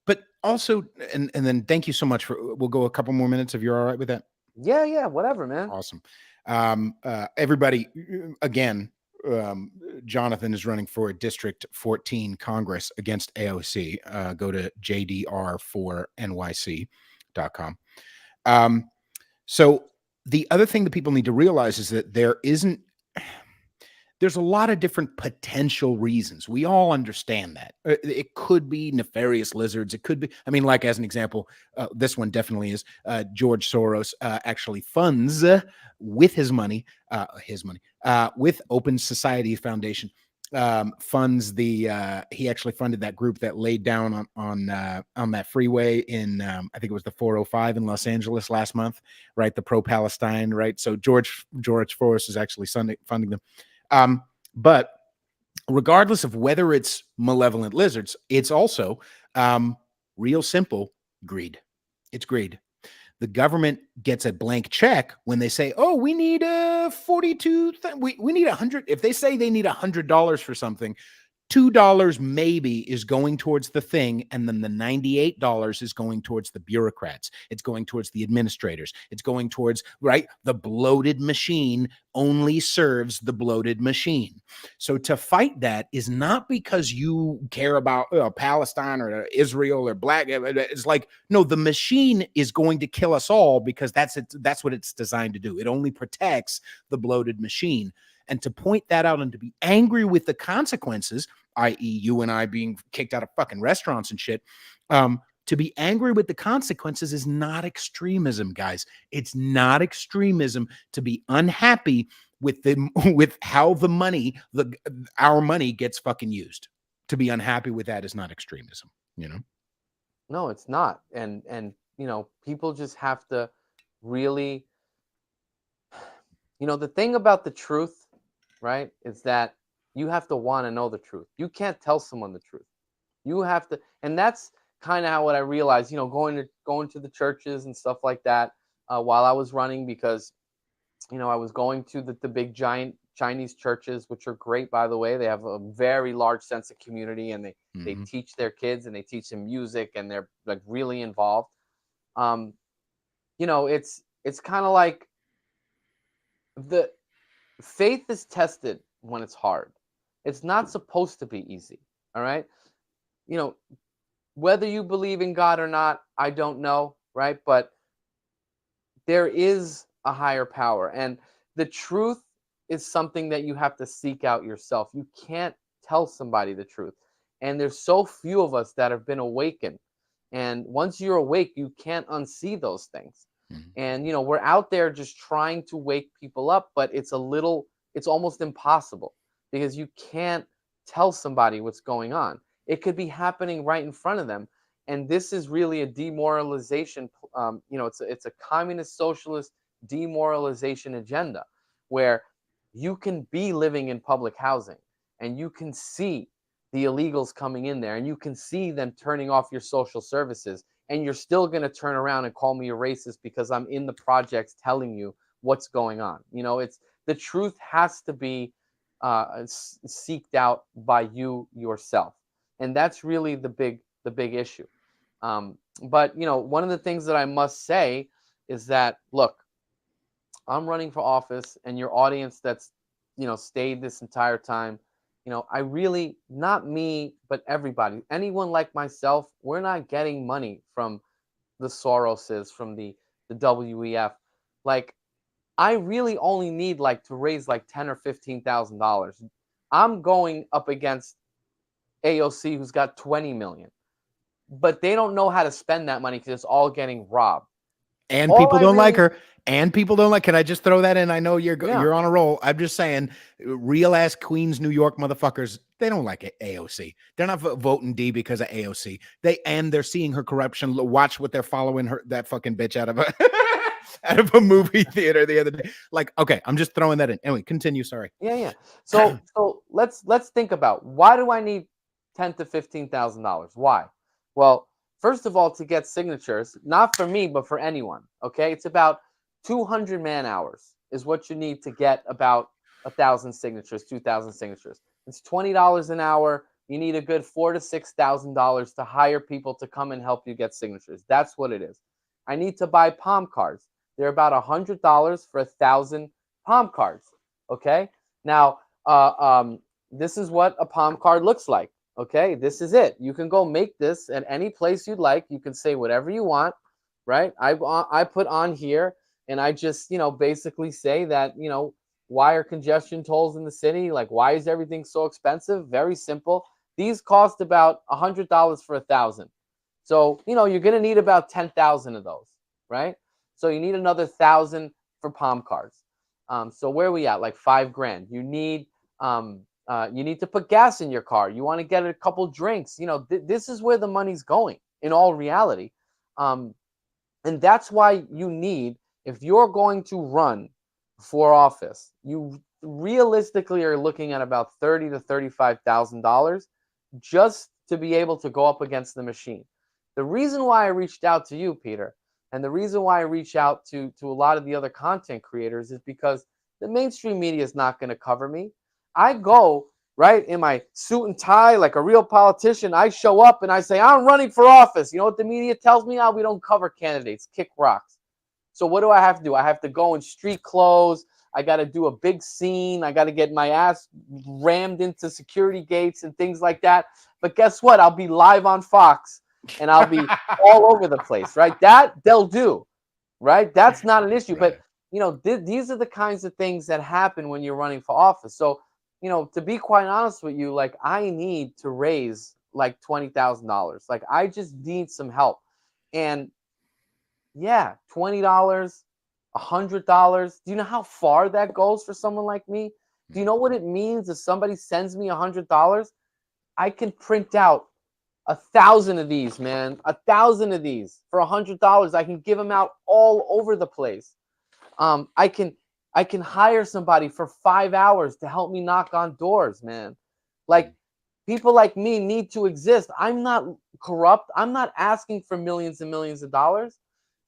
But also, and then thank you so much for. We'll go a couple more minutes if you're all right with that. Yeah, whatever, man. Awesome. Everybody, again, Jonathan is running for District 14 Congress against AOC. Go to jdr4nyc.com. So the other thing that people need to realize is that there's a lot of different potential reasons. We all understand that. It could be nefarious lizards. It could be, I mean, like as an example, this one definitely is. George Soros actually funds with his money, with Open Society Foundation, funds the. He actually funded that group that laid down on that freeway in I think it was the 405 in Los Angeles last month, right? The pro-Palestine, right? So George Soros is actually funding them. But regardless of whether it's malevolent lizards, it's also real simple greed. It's greed. The government gets a blank check when they say, "Oh, we need 42. We need 100." If they say they need $100 for something, $2 maybe is going towards the thing, and then the $98 is going towards the bureaucrats. It's going towards the administrators. It's going towards, right? The bloated machine only serves the bloated machine. So to fight that is not because you care about Palestine or Israel or black. It's like, no, the machine is going to kill us all because that's it. That's what it's designed to do. It only protects the bloated machine. And to point that out and to be angry with the consequences, i.e., you and I being kicked out of fucking restaurants and shit, to be angry with the consequences is not extremism, guys. It's not extremism to be unhappy with how our money gets fucking used. To be unhappy with that is not extremism, you know? No, it's not. And people just have to really, the thing about the truth, right, is that you have to want to know the truth. You can't tell someone the truth. You have to, and that's kind of how what I realized, going to the churches and stuff like that while I was running, because I was going to the big giant Chinese churches, which are great, by the way. They have a very large sense of community, and they teach their kids and they teach them music, and they're like really involved. It's kind of like the faith is tested when it's hard. It's not supposed to be easy. All right. Whether you believe in God or not, I don't know. Right. But there is a higher power, and the truth is something that you have to seek out yourself. You can't tell somebody the truth. And there's so few of us that have been awakened. And once you're awake, you can't unsee those things. And we're out there just trying to wake people up, but it's almost impossible, because you can't tell somebody what's going on. It could be happening right in front of them. And this is really a demoralization. It's a communist socialist demoralization agenda, where you can be living in public housing and you can see the illegals coming in there, and you can see them turning off your social services, and you're still going to turn around and call me a racist because I'm in the projects telling you what's going on. It's the truth has to be seeked out by you yourself, and that's really the big issue. But one of the things that I must say is that, look, I'm running for office, and your audience that's stayed this entire time, I really, not me, but everybody, anyone like myself, we're not getting money from the Soroses, from the WEF. Like, I really only need to raise $10,000 or $15,000. I'm going up against AOC, who's got 20 million, but they don't know how to spend that money because it's all getting robbed. And All people I don't like really, her. And people don't like. Can I just throw that in? I know yeah, you're on a roll. I'm just saying, real ass Queens, New York motherfuckers. They don't like AOC. They're not voting D because of AOC. They're seeing her corruption. Watch what they're following her that fucking bitch out of a out of a movie theater the other day. Like, okay, I'm just throwing that in. Anyway, continue. Sorry. yeah, yeah. So let's think about, why do I need $10,000 to $15,000? Why? Well, first of all, to get signatures, not for me, but for anyone. Okay, it's about 200 man hours is what you need to get about 1,000 signatures, 2,000 signatures. It's $20 an hour. You need a good $4,000 to $6,000 to hire people to come and help you get signatures. That's what it is. I need to buy palm cards. They're about $100 for 1,000 palm cards. Okay. Now, this is what a palm card looks like. Okay, this is it. You can go make this at any place you'd like. You can say whatever you want, right? I put on here, and I just, basically say that, why are congestion tolls in the city? Like, why is everything so expensive? Very simple. These cost about $100 for 1,000. So, you're gonna need about 10,000 of those, right? So you need another 1,000 for palm cards. So where are we at? Like $5,000. You need to put gas in your car. You want to get a couple drinks. This is where the money's going in all reality. Um, and that's why you need, if you're going to run for office, you realistically are looking at about $30,000 to $35,000 just to be able to go up against the machine. The reason why I reached out to you, Peter, and the reason why I reach out to a lot of the other content creators is because the mainstream media is not going to cover me. I go right in my suit and tie like a real politician. I show up and I say, I'm running for office. You know what the media tells me? Oh, we don't cover candidates, kick rocks. So what do I have to do? I have to go in street clothes. I got to do a big scene. I got to get my ass rammed into security gates and things like that. But guess what? I'll be live on Fox and I'll be all over the place, right? That they'll do, right? That's not an issue. Right. But, these are the kinds of things that happen when you're running for office. So, to be quite honest with you, like, I need to raise like $20,000. Like, I just need some help. And yeah, $20, $100. Do you know how far that goes for someone like me? Do you know what it means if somebody sends me $100? I can print out 1,000 of these, man. 1,000 of these for $100. I can give them out all over the place. I can hire somebody for 5 hours to help me knock on doors, man. Like, people like me need to exist. I'm not corrupt. I'm not asking for millions and millions of dollars.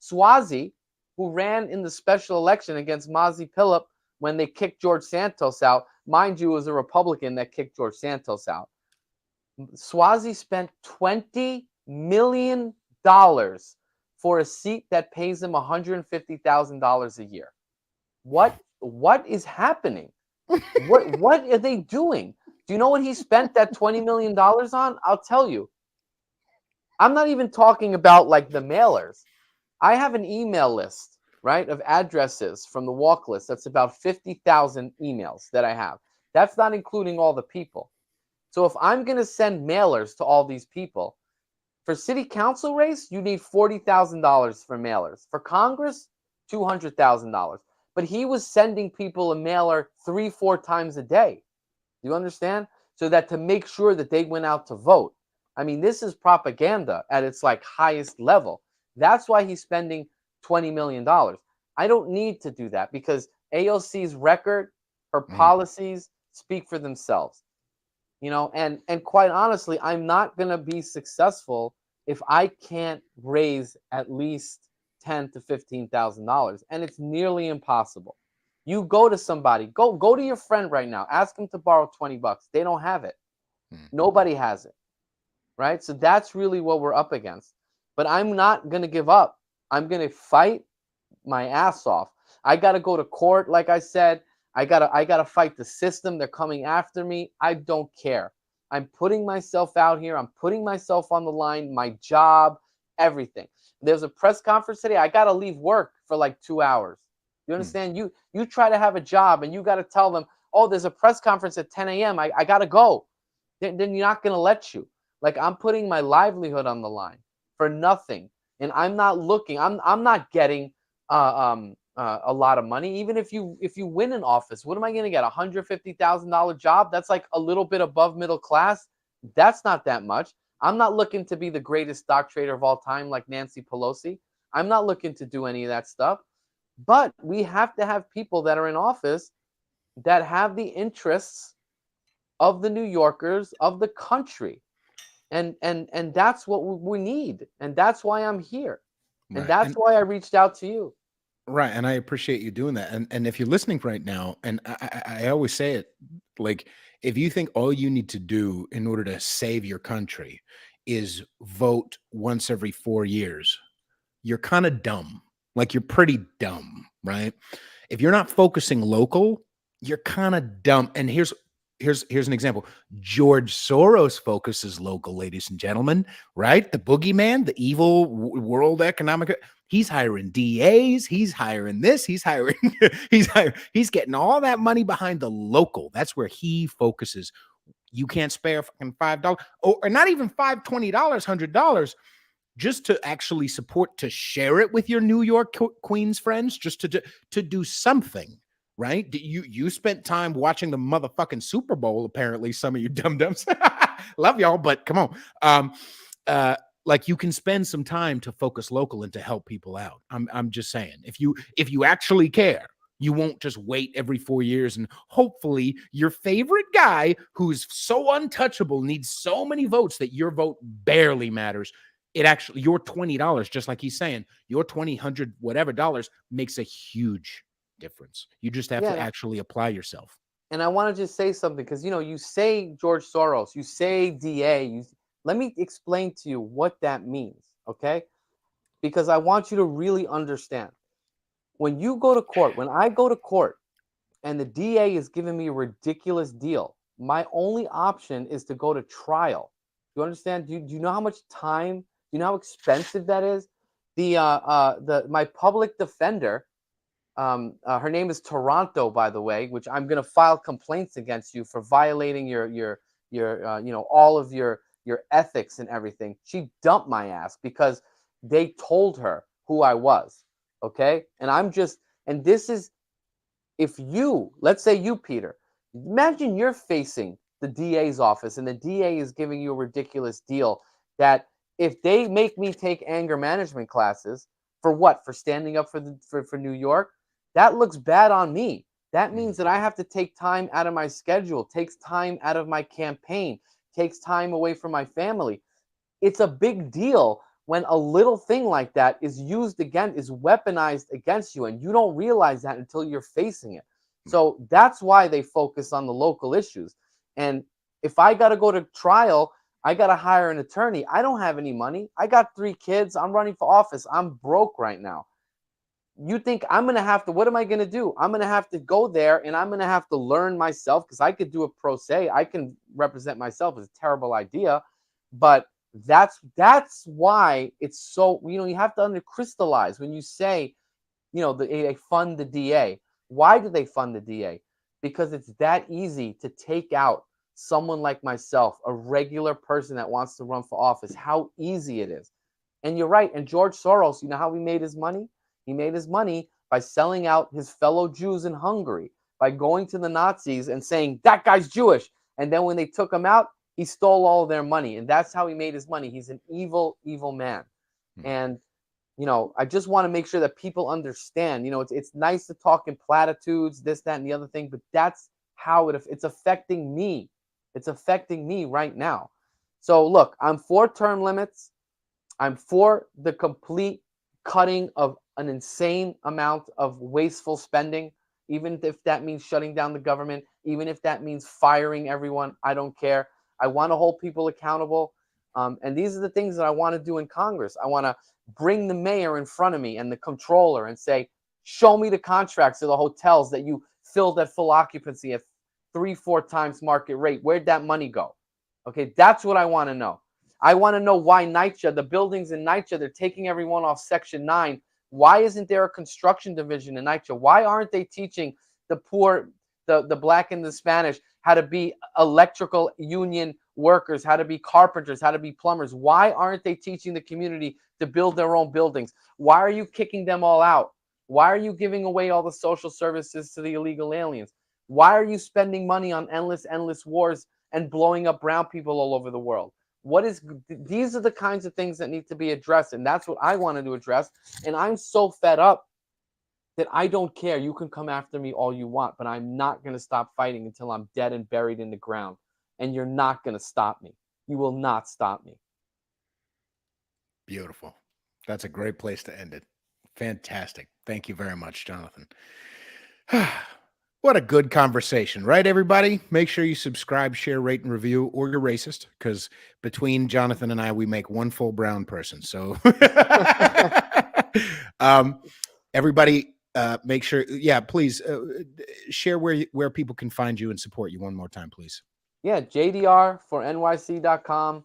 Swazi, who ran in the special election against Mazi Pilip when they kicked George Santos out, mind you, it was a Republican that kicked George Santos out. Swazi spent $20 million for a seat that pays him $150,000 a year. What is happening? What are they doing? Do you know what he spent that $20 million on? I'll tell you. I'm not even talking about like the mailers. I have an email list, right, of addresses from the walk list. That's about 50,000 emails that I have. That's not including all the people. So if I'm going to send mailers to all these people, for city council race, you need $40,000 for mailers. For Congress, $200,000. But he was sending people a mailer 3-4 times a day. Do you understand? So that to make sure that they went out to vote. I mean, this is propaganda at its like highest level. That's why he's spending $20 million. I don't need to do that because AOC's record, her policies speak for themselves. And quite honestly, I'm not going to be successful if I can't raise at least $10,000 to $15,000, and it's nearly impossible. You go to somebody, go to your friend right now, ask them to borrow $20. They don't have it. Nobody has it, right? So that's really what we're up against. But I'm not going to give up. I'm going to fight my ass off. I got to go to court, like I said. I gotta fight the system. They're coming after me. I don't care. I'm putting myself out here. I'm putting myself on the line, my job, everything. There's a press conference today. I gotta leave work for like 2 hours. You understand? You try to have a job and you gotta tell them, oh, there's a press conference at 10 a.m. I gotta go. Then you're not gonna let you. Like, I'm putting my livelihood on the line for nothing. and I'm not looking. I'm not getting a lot of money. Even if you win an office, what am I going to get? $150,000 job? That's like a little bit above middle class. That's not that much. I'm not looking to be the greatest stock trader of all time like Nancy Pelosi. I'm not looking to do any of that stuff. But we have to have people that are in office that have the interests of the New Yorkers, of the country. And that's what we need. And that's why I'm here. And Right. that's why I reached out to you. Right, and I appreciate you doing that. And if you're listening right now, and I always say it, like if you think all you need to do in order to save your country is vote once every 4 years, you're kind of dumb. Like you're pretty dumb, right? If you're not focusing local, you're kind of dumb. And here's an example. George Soros focuses local, ladies and gentlemen, right? The boogeyman, the evil world economic. He's hiring DAs. He's hiring this. He's hiring. He's getting all that money behind the local. That's where he focuses. You can't spare fucking $5, or not even $5, $20, $100, just to actually support, to share it with your New York Queens friends, just to do something. Right? You spent time watching the motherfucking Super Bowl, apparently, some of you dum-dums. Love y'all, but come on. Like you can spend some time to focus local and to help people out. I'm just saying, if you actually care, you won't just wait every 4 years and hopefully your favorite guy who's so untouchable needs so many votes that your vote barely matters. It actually, your $20, just like he's saying, your 20, 100, whatever dollars makes a huge difference. You just have to actually apply yourself. And I want to just say something, because you say George Soros, you say DA. Let me explain to you what that means, okay? Because I want you to really understand. When you go to court, when I go to court, and the DA is giving me a ridiculous deal, my only option is to go to trial. Do you understand? Do you know how much time? Do you know how expensive that is? My public defender. Her name is Toronto, by the way, which I'm going to file complaints against you for violating your all of your ethics and everything. She dumped my ass because they told her who I was. Okay, and this is, if you, let's say you, Peter, imagine you're facing the DA's office and the DA is giving you a ridiculous deal that if they make me take anger management classes, for what? For standing up for New York? That looks bad on me. That means that I have to take time out of my schedule, takes time out of my campaign, takes time away from my family. It's a big deal when a little thing like that is used again, is weaponized against you, and you don't realize that until you're facing it. So that's why they focus on the local issues. And if I got to go to trial, I got to hire an attorney. I don't have any money. I got 3 kids. I'm running for office. I'm broke right now. You think I'm going to have to, what am I going to do? I'm going to have to go there and I'm going to have to learn myself, because I could do it pro se. I can represent myself. It's a terrible idea, but that's why it's so, you have to crystallize when you say, they fund the DA. Why do they fund the DA? Because it's that easy to take out someone like myself, a regular person that wants to run for office. How easy it is. And you're right. And George Soros, you know how he made his money? He made his money by selling out his fellow Jews in Hungary, by going to the Nazis and saying, that guy's Jewish. And then when they took him out, he stole all their money. And that's how he made his money. He's an evil, evil man. And, I just want to make sure that people understand, it's nice to talk in platitudes, this, that, and the other thing, but that's how it's affecting me. It's affecting me right now. So look, I'm for term limits. I'm for the complete cutting of an insane amount of wasteful spending, even if that means shutting down the government, even if that means firing everyone. I don't care. I want to hold people accountable. And these are the things that I want to do in Congress. I want to bring the mayor in front of me and the comptroller and say, show me the contracts of the hotels that you filled at full occupancy at 3-4 times market rate. Where'd that money go? Okay, that's what I want to know. I want to know why NYCHA, the buildings in NYCHA, they're taking everyone off Section 9. Why isn't there a construction division in NYCHA? Why aren't they teaching the poor, the black and the Spanish, how to be electrical union workers, how to be carpenters, how to be plumbers. Why aren't they teaching the community to build their own buildings? Why are you kicking them all out? Why are you giving away all the social services to the illegal aliens? Why are you spending money on endless wars and blowing up brown people all over the world? These are the kinds of things that need to be addressed, and that's what I wanted to address. And I'm so fed up that I don't care. You can come after me all you want, but I'm not going to stop fighting until I'm dead and buried in the ground. And you're not going to stop me. You will not stop me. Beautiful. That's a great place to end it. Fantastic. Thank you very much, Jonathan. What a good conversation, right, everybody? Make sure you subscribe, share, rate, and review, or you're racist, because between Jonathan and I, we make one full brown person. So everybody, make sure, please share where people can find you and support you one more time, please. Yeah, JDR for NYC.com.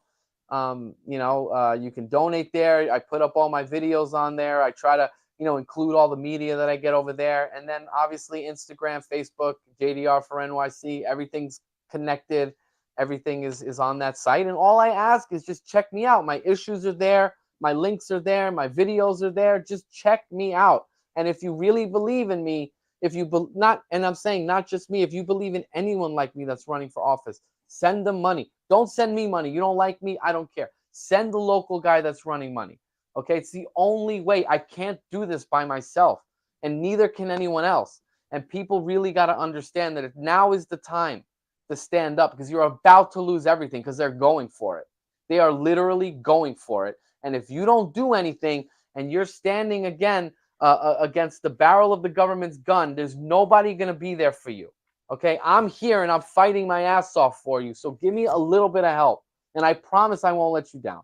You can donate there. I put up all my videos on there. I try to, include all the media that I get over there. And then obviously Instagram, Facebook, JDR for NYC. Everything's connected. Everything is on that site. And all I ask is just check me out. My issues are there. My links are there. My videos are there. Just check me out. And if you really believe in me, and I'm saying not just me, if you believe in anyone like me that's running for office, send them money. Don't send me money. You don't like me, I don't care. Send the local guy that's running money. Okay, it's the only way. I can't do this by myself, and neither can anyone else. And people really got to understand that now is the time to stand up, because you're about to lose everything, because they're going for it. They are literally going for it. And if you don't do anything and you're standing again against the barrel of the government's gun, there's nobody going to be there for you. Okay, I'm here and I'm fighting my ass off for you. So give me a little bit of help, and I promise I won't let you down.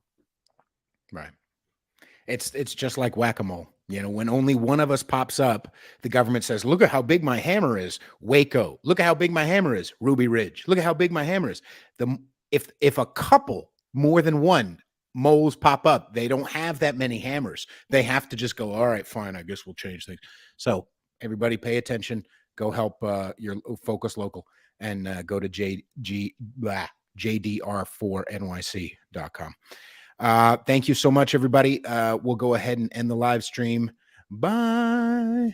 Right. It's just like whack-a-mole. When only one of us pops up, the government says, look at how big my hammer is, Waco. Look at how big my hammer is, Ruby Ridge. Look at how big my hammer is. If a couple, more than one, moles pop up, they don't have that many hammers. They have to just go, all right, fine, I guess we'll change things. So everybody pay attention. Go help your Focus Local, and go to JDR4NYC.com. Thank you so much, everybody. We'll go ahead and end the live stream. Bye.